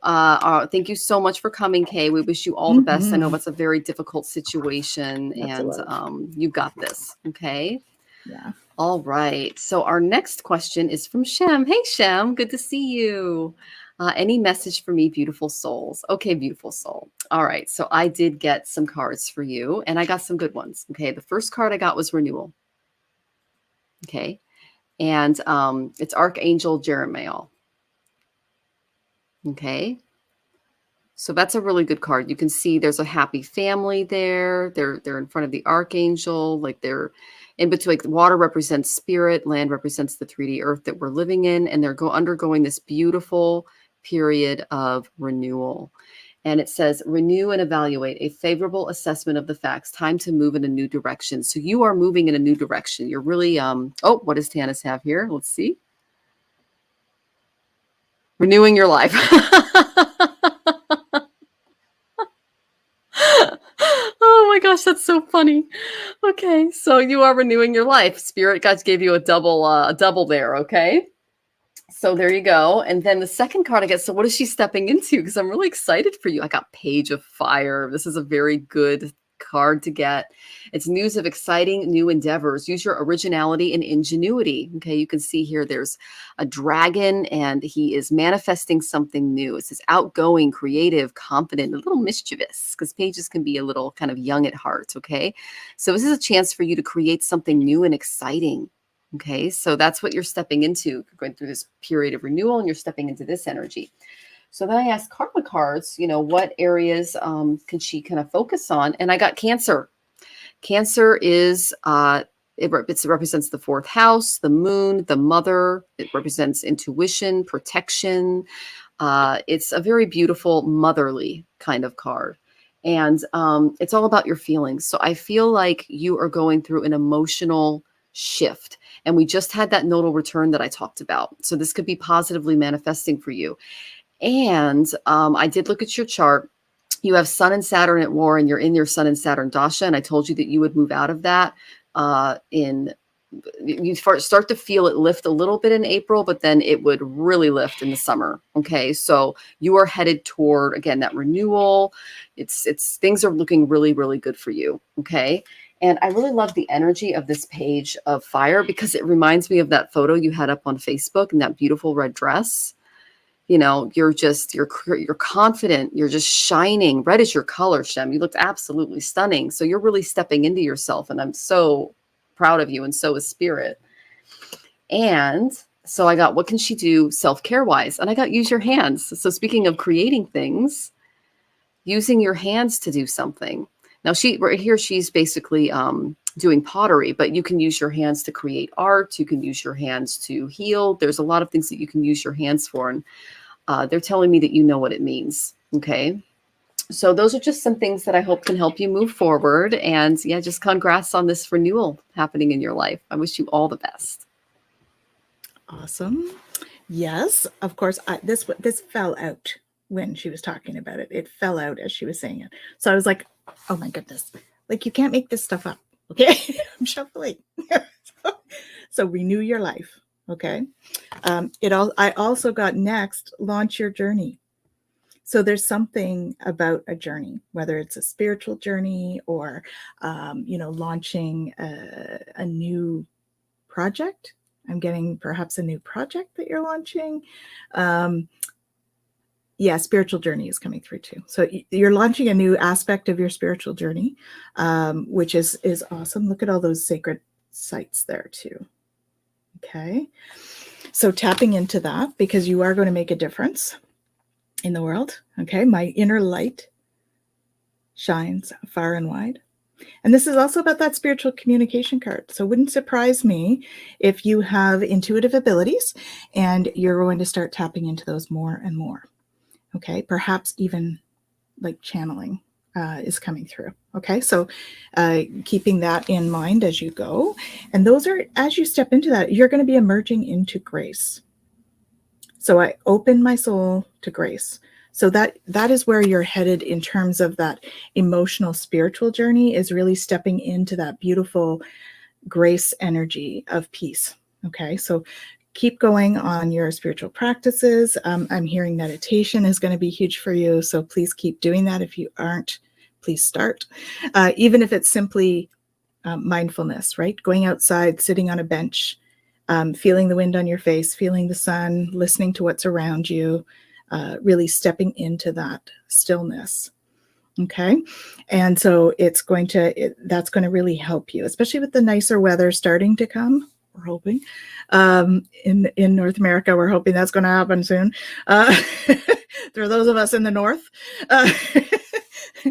thank you so much for coming, Kay. We wish you all the best. I know it's a very difficult situation, and you got this. Okay. Yeah. All right. So our next question is from Shem. Hey, Shem. Good to see you. Any message for me, beautiful souls? Okay, beautiful soul. All right. So I did get some cards for you, and I got some good ones. Okay. The first card I got was renewal. Okay. And it's Archangel Jeremiah. Okay. So that's a really good card. You can see there's a happy family there. They're in front of the Archangel, like they're in between. Like water represents spirit, land represents the 3D earth that we're living in, and they're undergoing this beautiful period of renewal. And it says, renew and evaluate a favorable assessment of the facts. Time to move in a new direction. So you are moving in a new direction. You're really, oh, what does Tanis have here? Let's see. Renewing your life. Oh my gosh, that's so funny. Okay, so you are renewing your life. Spirit guides gave you a double there, okay? So there you go. And then the second card I get, so what is she stepping into? Because I'm really excited for you. I got Page of Fire. This is a very good card to get. It's news of exciting new endeavors. Use your originality and ingenuity. Okay, you can see here there's a dragon and he is manifesting something new. It says outgoing, creative, confident, a little mischievous, because pages can be a little kind of young at heart. Okay, so this is a chance for you to create something new and exciting. Okay, so that's what you're stepping into. You're going through this period of renewal and you're stepping into this energy. So then I asked Karma cards, what areas can she kind of focus on? And I got Cancer. Cancer is, it represents the 4th house, the moon, the mother. It represents intuition, protection. It's a very beautiful motherly kind of card. And it's all about your feelings. So I feel like you are going through an emotional shift. And we just had that nodal return that I talked about. So this could be positively manifesting for you. And I did look at your chart. You have Sun and Saturn at war, and you're in your Sun and Saturn dasha. And I told you that you would move out of that in you start to feel it lift a little bit in April, but then it would really lift in the summer. Okay. So you are headed toward, again, that renewal. It's things are looking really, really good for you. Okay. And I really love the energy of this page of fire because it reminds me of that photo you had up on Facebook and that beautiful red dress. You know, you're confident, you're just shining. Red is your color, Shem. You looked absolutely stunning. So you're really stepping into yourself, and I'm so proud of you, and so is Spirit. And so I got, what can she do self-care wise? And I got, use your hands. So speaking of creating things, using your hands to do something. Now right here, she's basically doing pottery, but you can use your hands to create art. You can use your hands to heal. There's a lot of things that you can use your hands for. And they're telling me that you know what it means. Okay. So those are just some things that I hope can help you move forward. And yeah, just congrats on this renewal happening in your life. I wish you all the best. Awesome. Yes, of course. This fell out when she was talking about it. It fell out as she was saying it. So I was like, oh my goodness, like you can't make this stuff up. Okay. I'm shuffling. So renew your life. Okay. I also got next, launch your journey. So there's something about a journey, whether it's a spiritual journey or, launching a new project. I'm getting perhaps a new project that you're launching. Spiritual journey is coming through too. So you're launching a new aspect of your spiritual journey, which is awesome. Look at all those sacred sites there too. Okay. So tapping into that, because you are going to make a difference in the world. Okay. My inner light shines far and wide. And this is also about that spiritual communication card. So it wouldn't surprise me if you have intuitive abilities and you're going to start tapping into those more and more. Okay. Perhaps even like channeling is coming through. Okay. So keeping that in mind as you go. And those are, as you step into that, you're going to be emerging into grace. So I open my soul to grace. So that is where you're headed in terms of that emotional spiritual journey, is really stepping into that beautiful grace energy of peace. Okay. So keep going on your spiritual practices. I'm hearing meditation is going to be huge for you. So please keep doing that. If you aren't, please start. Even if it's simply mindfulness, right? Going outside, sitting on a bench, feeling the wind on your face, feeling the sun, listening to what's around you, really stepping into that stillness. Okay. And so that's going to really help you, especially with the nicer weather starting to come. We're hoping in North America, we're hoping that's going to happen soon. There are those of us in the north.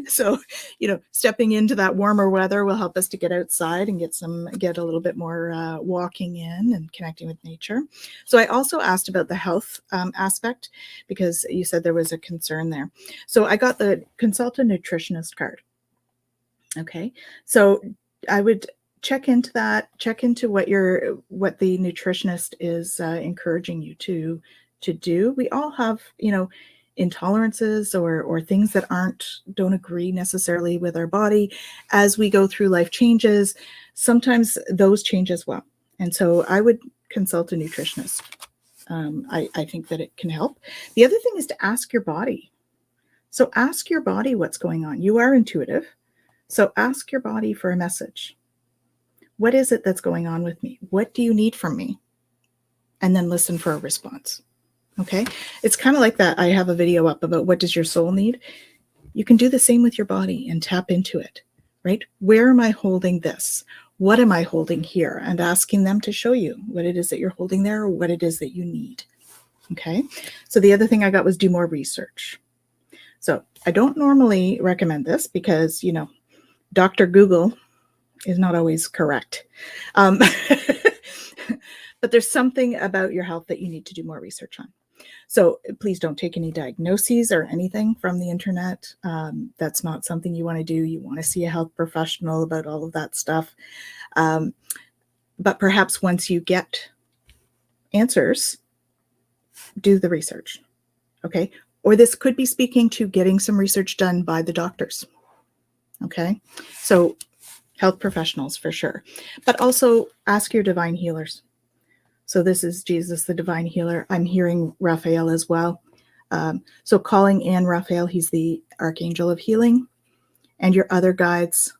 So, stepping into that warmer weather will help us to get outside and get a little bit more walking in and connecting with nature. So I also asked about the health aspect, because you said there was a concern there. So I got the consult a nutritionist card. Okay. So I would check into that, check into what the nutritionist is encouraging you to do. We all have, intolerances or things that don't agree necessarily with our body. As we go through life changes, sometimes those change as well. And so I would consult a nutritionist. I think that it can help. The other thing is to ask your body. So ask your body what's going on. You are intuitive. So ask your body for a message. What is it that's going on with me? What do you need from me? And then listen for a response. Okay. It's kind of like that. I have a video up about what does your soul need? You can do the same with your body and tap into it, right? Where am I holding this? What am I holding here? And asking them to show you what it is that you're holding there or what it is that you need. Okay. So the other thing I got was do more research. So I don't normally recommend this because, Dr. Google is not always correct. But there's something about your health that you need to do more research on. So please don't take any diagnoses or anything from the internet. That's not something you want to do. You want to see a health professional about all of that stuff. But perhaps once you get answers, do the research. Okay. Or this could be speaking to getting some research done by the doctors. Okay. So Health professionals for sure. But also ask your divine healers. So this is Jesus, the divine healer. I'm hearing Raphael as well. So calling in Raphael, he's the archangel of healing, and your other guides,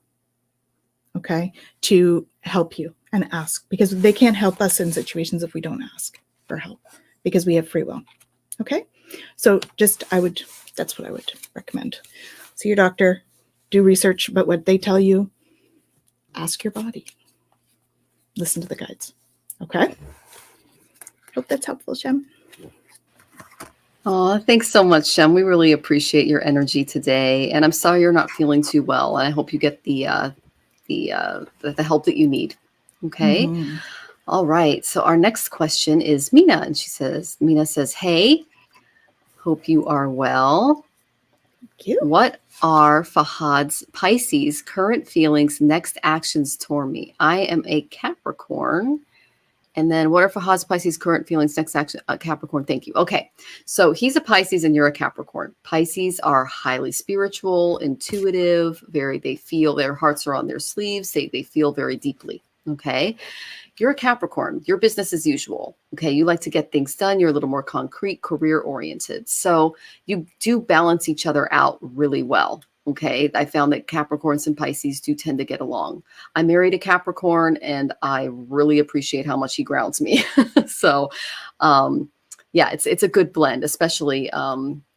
okay, to help you and ask, because they can't help us in situations if we don't ask for help, because we have free will. Okay, so that's what I would recommend. See your doctor, do research about what they tell you, ask your body, listen to the guides. Okay, hope that's helpful, Shem. Oh, thanks so much, Shem. We really appreciate your energy today, and I'm sorry you're not feeling too well. And I hope you get the help that you need. Okay. Mm-hmm. All right. So our next question is Mina, and Mina says, "Hey, hope you are well. Thank you. What are Fahad's Pisces current feelings, next actions toward me? I am a Capricorn." And then what are Fahad's Pisces current feelings, next action? Capricorn, thank you. Okay, so he's a Pisces and you're a Capricorn. Pisces are highly spiritual, intuitive, they feel, their hearts are on their sleeves. They feel very deeply, okay? You're a Capricorn. Your business as usual, okay? You like to get things done. You're a little more concrete, career-oriented. So you do balance each other out really well, okay? I found that Capricorns and Pisces do tend to get along. I married a Capricorn, and I really appreciate how much he grounds me. So, yeah, it's a good blend, especially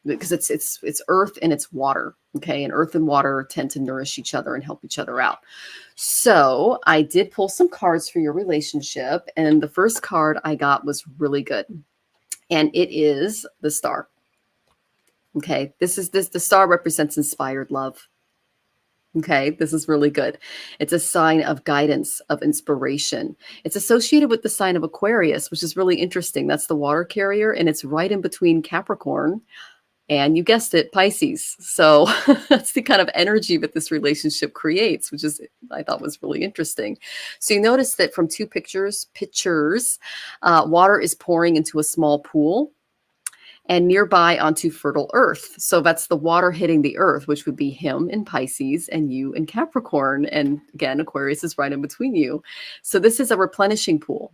because it's earth and it's water, okay? And earth and water tend to nourish each other and help each other out. So I did pull some cards for your relationship, and the first card I got was really good, and it is the Star. Okay, the Star represents inspired love. Okay, this is really good. It's a sign of guidance, of inspiration. It's associated with the sign of Aquarius, which is really interesting. That's the water carrier, and it's right in between Capricorn and, you guessed it, Pisces. So that's the kind of energy that this relationship creates, which is, I thought, was really interesting. So you notice that from two pictures, water is pouring into a small pool and nearby onto fertile earth. So that's the water hitting the earth, which would be him in Pisces and you in Capricorn. And again, Aquarius is right in between you. So this is a replenishing pool.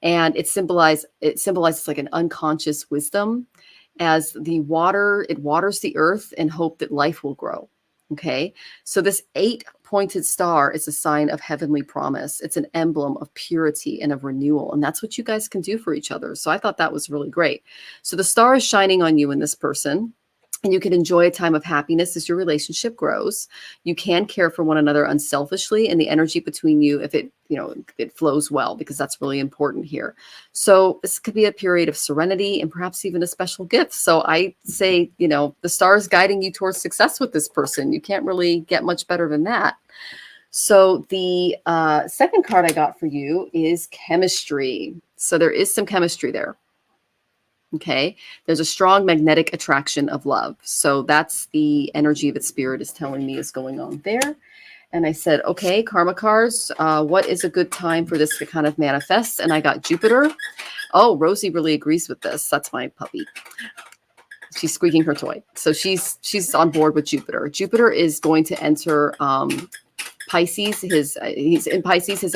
And it symbolizes like an unconscious wisdom, as it waters the earth in hope that life will grow. Okay, so this 8-pointed star is a sign of heavenly promise. It's an emblem of purity and of renewal, and that's what you guys can do for each other. So I thought that was really great. So the star is shining on you and this person, and you can enjoy a time of happiness as your relationship grows. You can care for one another unselfishly, and the energy between you, if it flows well, because that's really important here. So this could be a period of serenity and perhaps even a special gift. So I say, the star is guiding you towards success with this person. You can't really get much better than that. So the second card I got for you is chemistry. So there is some chemistry there. Okay, there's a strong magnetic attraction of love. So that's the energy that Spirit is telling me is going on there. And I said, okay, karma cards, what is a good time for this to kind of manifest? And I got Jupiter. Oh, Rosie really agrees with this. That's my puppy. She's squeaking her toy. So she's on board with Jupiter. Jupiter is going to enter Pisces, he's in Pisces, his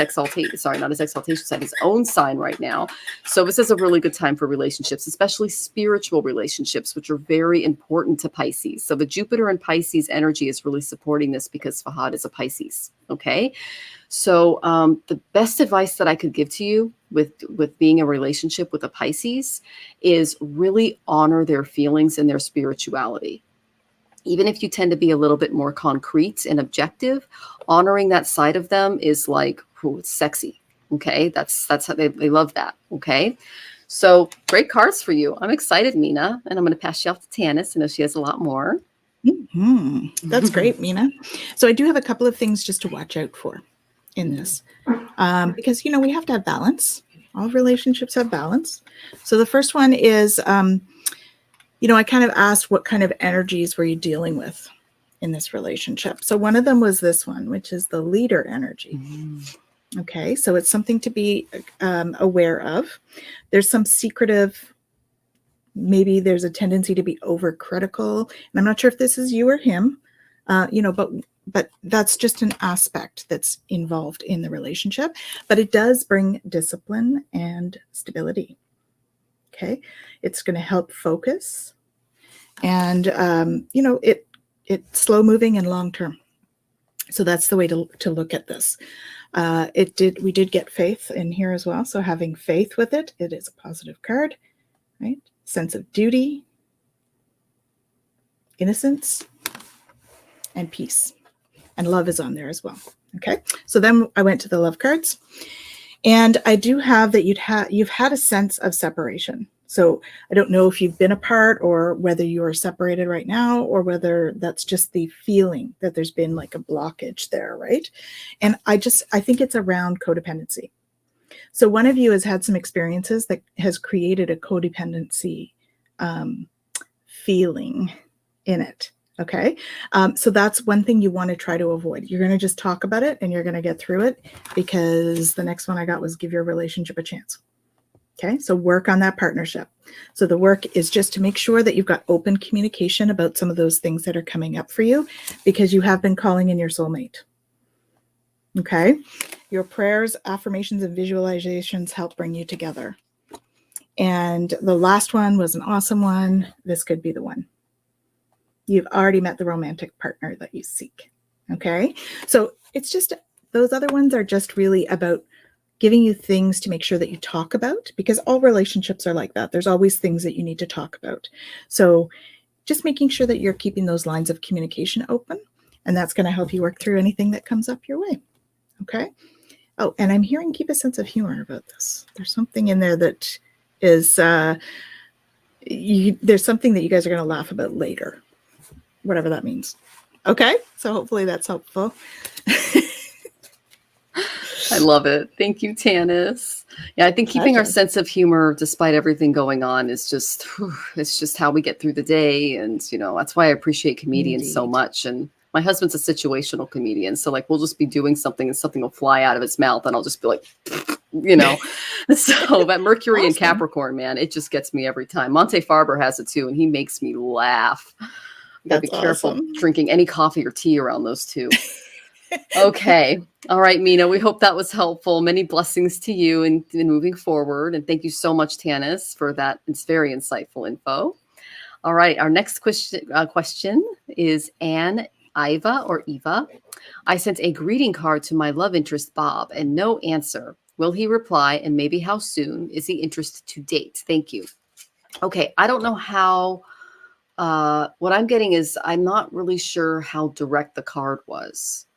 own sign right now. So this is a really good time for relationships, especially spiritual relationships, which are very important to Pisces. So the Jupiter and Pisces energy is really supporting this because Fahad is a Pisces. Okay. So the best advice that I could give to you with being in a relationship with a Pisces is really honor their feelings and their spirituality. Even if you tend to be a little bit more concrete and objective, honoring that side of them is like, it's sexy. Okay. That's how they love that. Okay. So great cards for you. I'm excited, Mina, and I'm going to pass you off to Tanis. I know she has a lot more. Mm-hmm. That's great, Mina. So I do have a couple of things just to watch out for in this, because, we have to have balance. All relationships have balance. So the first one is, I kind of asked what kind of energies were you dealing with in this relationship. So one of them was this one, which is the leader energy. Mm-hmm. Okay, so it's something to be aware of. There's some secretive, maybe there's a tendency to be overcritical. And I'm not sure if this is you or him, but but that's just an aspect that's involved in the relationship. But it does bring discipline and stability. Okay, it's going to help focus, and it's slow moving and long term. So that's the way to look at this. We did get faith in here as well. So having faith with it is a positive card, right? Sense of duty, innocence, and peace. And love is on there as well. Okay. So then I went to the love cards, and I do have that you've had a sense of separation. So I don't know if you've been apart or whether you are separated right now, or whether that's just the feeling that there's been like a blockage there, right? And I think it's around codependency. So one of you has had some experiences that has created a codependency feeling in it. Okay. So that's one thing you want to try to avoid. You're going to just talk about it and you're going to get through it, because the next one I got was give your relationship a chance. Okay, so work on that partnership. So the work is just to make sure that you've got open communication about some of those things that are coming up for you, because you have been calling in your soulmate. Okay, your prayers, affirmations, and visualizations help bring you together. And the last one was an awesome one. This could be the one. You've already met the romantic partner that you seek. Okay, so it's just, those other ones are just really about giving you things to make sure that you talk about, because all relationships are like that. There's always things that you need to talk about. So just making sure that you're keeping those lines of communication open, and that's going to help you work through anything that comes up your way. Okay. Oh, and I'm hearing keep a sense of humor about this. There's something in there that is, there's something that you guys are going to laugh about later, whatever that means. Okay. So hopefully that's helpful. I love it. Thank you, Tanis. Yeah, I think keeping our sense of humor despite everything going on is just, it's just how we get through the day. And, that's why I appreciate comedians so much. And my husband's a situational comedian. So like, we'll just be doing something and something will fly out of his mouth and I'll just be like, So that Mercury and Capricorn, man, it just gets me every time. Monte Farber has it too. And he makes me laugh. You gotta be careful drinking any coffee or tea around those two. Okay. All right, Mina, we hope that was helpful. Many blessings to you in moving forward. And thank you so much, Tanis, for that. It's very insightful info. All right. Our next question is Anne Iva or Eva. I sent a greeting card to my love interest, Bob, and no answer. Will he reply? And maybe how soon? Is he interested to date? Thank you. Okay. I don't know how. What I'm getting is I'm not really sure how direct the card was.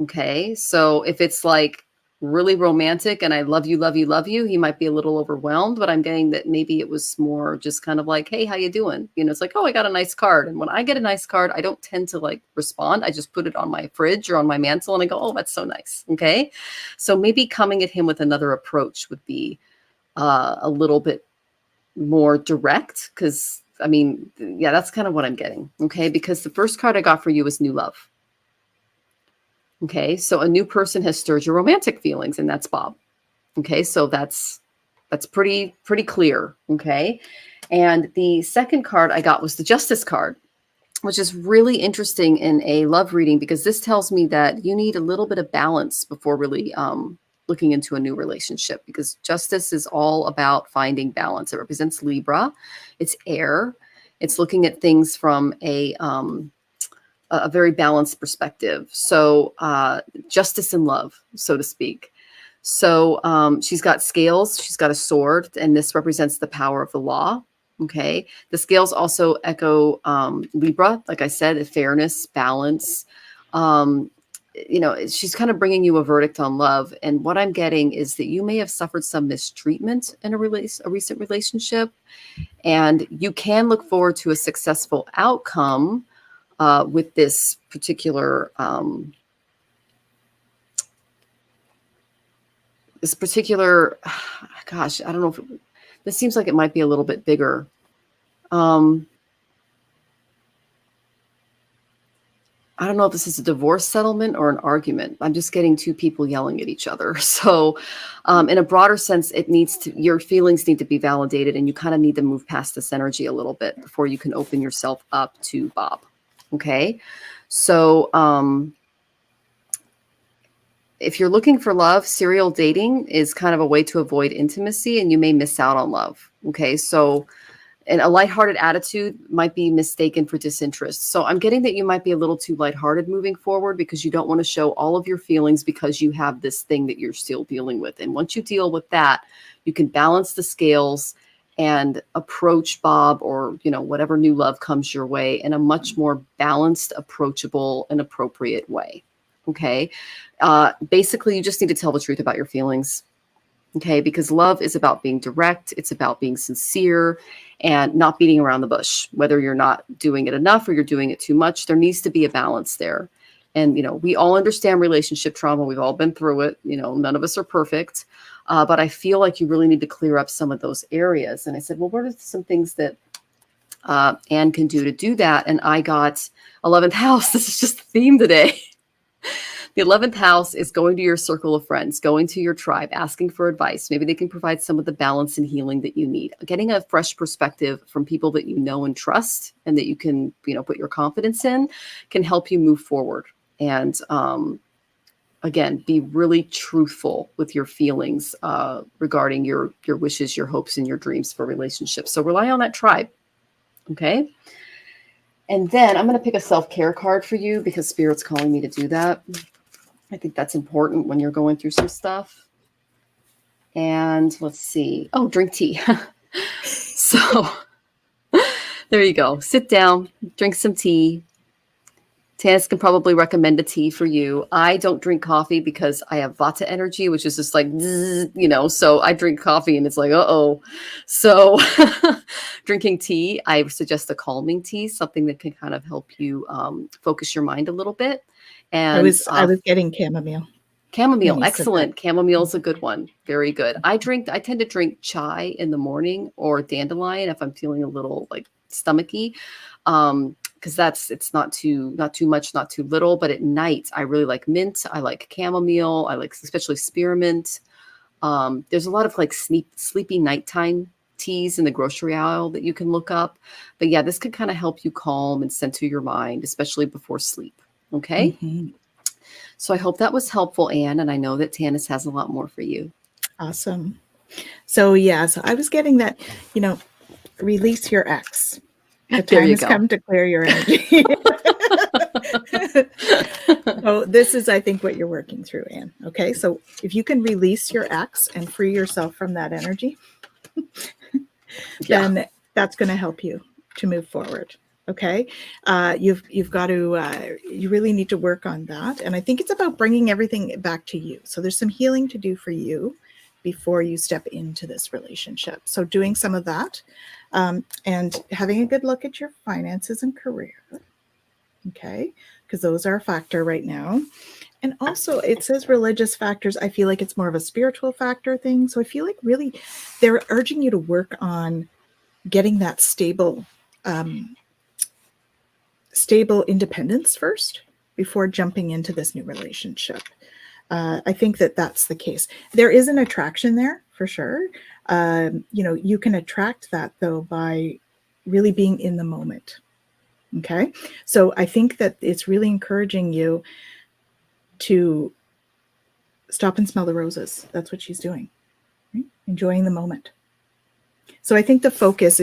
Okay. So if it's like really romantic and I love you, love you, love you, he might be a little overwhelmed, but I'm getting that maybe it was more just kind of like, hey, how you doing? It's like, oh, I got a nice card. And when I get a nice card, I don't tend to like respond. I just put it on my fridge or on my mantle and I go, oh, that's so nice. Okay. So maybe coming at him with another approach would be a little bit more direct, because that's kind of what I'm getting. Okay. Because the first card I got for you was new love. Okay, so a new person has stirred your romantic feelings, and that's Bob. Okay, so that's pretty clear. Okay, and the second card I got was the Justice card, which is really interesting in a love reading, because this tells me that you need a little bit of balance before really looking into a new relationship, because Justice is all about finding balance. It represents Libra. It's air. It's looking at things from a very balanced perspective. So justice and love, so to speak. So she's got scales, she's got a sword, and this represents the power of the law. Okay. The scales also echo Libra, like I said, fairness, balance. She's kind of bringing you a verdict on love. And what I'm getting is that you may have suffered some mistreatment in a recent relationship, and you can look forward to a successful outcome with this particular, gosh, I don't know if this seems like it might be a little bit bigger. I don't know if this is a divorce settlement or an argument. I'm just getting two people yelling at each other. So in a broader sense, your feelings need to be validated, and you kind of need to move past this energy a little bit before you can open yourself up to Bob. Okay. So if you're looking for love, serial dating is kind of a way to avoid intimacy, and you may miss out on love. Okay. So, and a lighthearted attitude might be mistaken for disinterest. So I'm getting that you might be a little too lighthearted moving forward because you don't want to show all of your feelings because you have this thing that you're still dealing with. And once you deal with that, you can balance the scales and approach Bob or, you know, whatever new love comes your way in a much more balanced, approachable, and appropriate way. Okay. Basically, you just need to tell the truth about your feelings. Okay. Because love is about being direct. It's about being sincere and not beating around the bush, whether you're not doing it enough or you're doing it too much. There needs to be a balance there. And, you know, we all understand relationship trauma. We've all been through it. You know, none of us are perfect. But I feel like you really need to clear up some of those areas. And I said, well, what are some things that Anne can do to do that? And I got 11th house. This is just the theme today. The 11th house is going to your circle of friends, going to your tribe, asking for advice. Maybe they can provide some of the balance and healing that you need. Getting a fresh perspective from people that you know and trust and that you can, you know, put your confidence in can help you move forward. And again, be really truthful with your feelings regarding your wishes, your hopes, and your dreams for relationships. So rely on that tribe. Okay. And then I'm going to pick a self-care card for you because Spirit's calling me to do that. I think that's important when you're going through some stuff. And let's see. Oh, drink tea. So there you go. Sit down, drink some tea. Tanis can probably recommend a tea for you. I don't drink coffee because I have Vata energy, which is just like, you know, so I drink coffee and it's like, uh-oh. So drinking tea, I suggest a calming tea, something that can kind of help you focus your mind a little bit. And I was getting chamomile. Chamomile, excellent. Chamomile is a good one. Very good. I tend to drink chai in the morning or dandelion if I'm feeling a little like stomachy. Because it's not too much, not too little. But at night, I really like mint. I like chamomile. I like especially spearmint. There's a lot of like sleepy nighttime teas in the grocery aisle that you can look up. But yeah, this could kind of help you calm and center your mind, especially before sleep. Okay. Mm-hmm. So I hope that was helpful, Anne. And I know that Tanis has a lot more for you. Awesome. So yeah, so I was getting that, you know, release your ex. The time has come to clear your energy. So this is, I think, what you're working through, Anne. Okay, so if you can release your ex and free yourself from that energy, then that's going to help you to move forward. Okay, you've got to, you really need to work on that. And I think it's about bringing everything back to you. So there's some healing to do for you before you step into this relationship. So doing some of that. And having a good look at your finances and career. Okay, because those are a factor right now. And also it says religious factors. I feel like it's more of a spiritual factor thing. So I feel like really they're urging you to work on getting that stable independence first before jumping into this new relationship. I think that that's the case. There is an attraction there for sure. You know, you can attract that though by really being in the moment. Okay. So I think that it's really encouraging you to stop and smell the roses. That's what she's doing. Right? Enjoying the moment. So I think the focus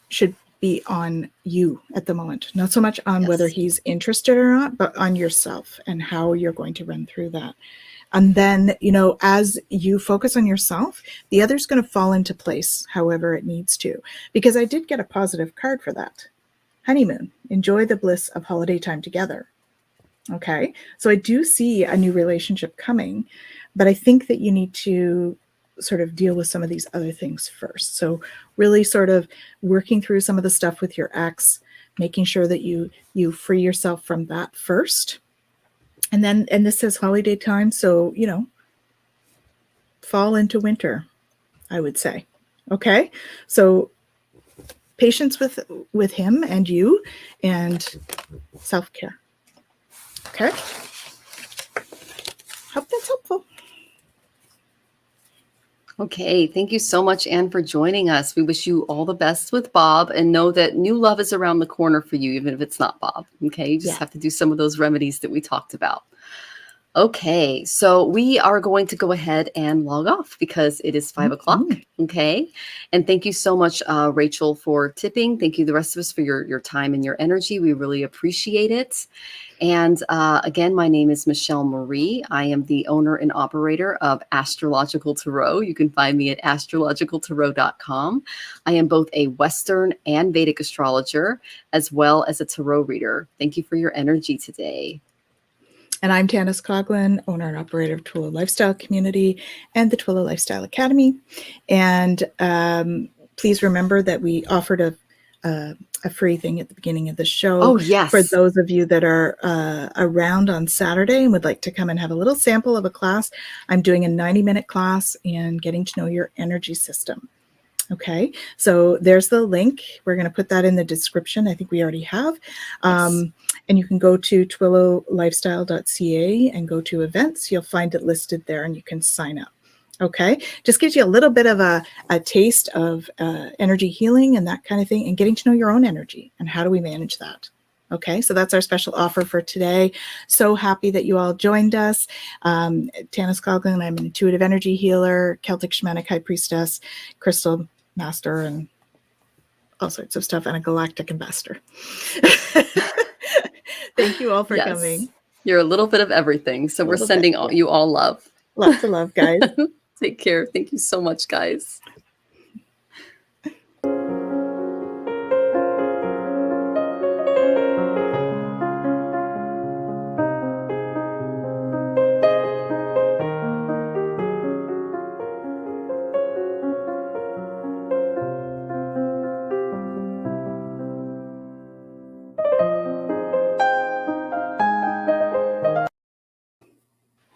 should be on you at the moment, not so much on whether he's interested or not, but on yourself and how you're going to run through that. And then, you know, as you focus on yourself, the other's going to fall into place however it needs to. Because I did get a positive card for that. Honeymoon. Enjoy the bliss of holiday time together. Okay. So I do see a new relationship coming, but I think that you need to sort of deal with some of these other things first. So really sort of working through some of the stuff with your ex, making sure that you free yourself from that first. And this says holiday time. So, you know, fall into winter, I would say. Okay. So patience with him and you and self-care. Okay. Hope that's helpful. Okay. Thank you so much, Anne, for joining us. We wish you all the best with Bob and know that new love is around the corner for you, even if it's not Bob. Okay. You just have to do some of those remedies that we talked about. Okay, so we are going to go ahead and log off because it is 5 o'clock. Okay, and thank you so much, Rachel, for tipping. Thank you, the rest of us, for your time and your energy. We really appreciate it. And again, my name is Michelle Marie. I am the owner and operator of Astrological Tarot. You can find me at astrologicaltarot.com. I am both a Western and Vedic astrologer, as well as a tarot reader. Thank you for your energy today. And I'm Tanis Coughlin, owner and operator of Twillow Lifestyle Community and the Twillow Lifestyle Academy. And please remember that we offered a free thing at the beginning of the show. Oh, yes. For those of you that are around on Saturday and would like to come and have a little sample of a class, I'm doing a 90-minute class in getting to know your energy system. Okay, so there's the link. We're going to put that in the description. I think we already have. Yes. And you can go to twillowlifestyle.ca and go to events. You'll find it listed there and you can sign up. Okay, just gives you a little bit of a taste of energy healing and that kind of thing, and getting to know your own energy and how do we manage that. Okay, so that's our special offer for today. So happy that you all joined us. Tanis Coughlin, I'm an intuitive energy healer, Celtic shamanic high priestess, crystal master, and all sorts of stuff, and a galactic ambassador. Thank you all for coming. You're a little bit of everything. So we're sending you all love. Lots of love, guys. Take care. Thank you so much, guys.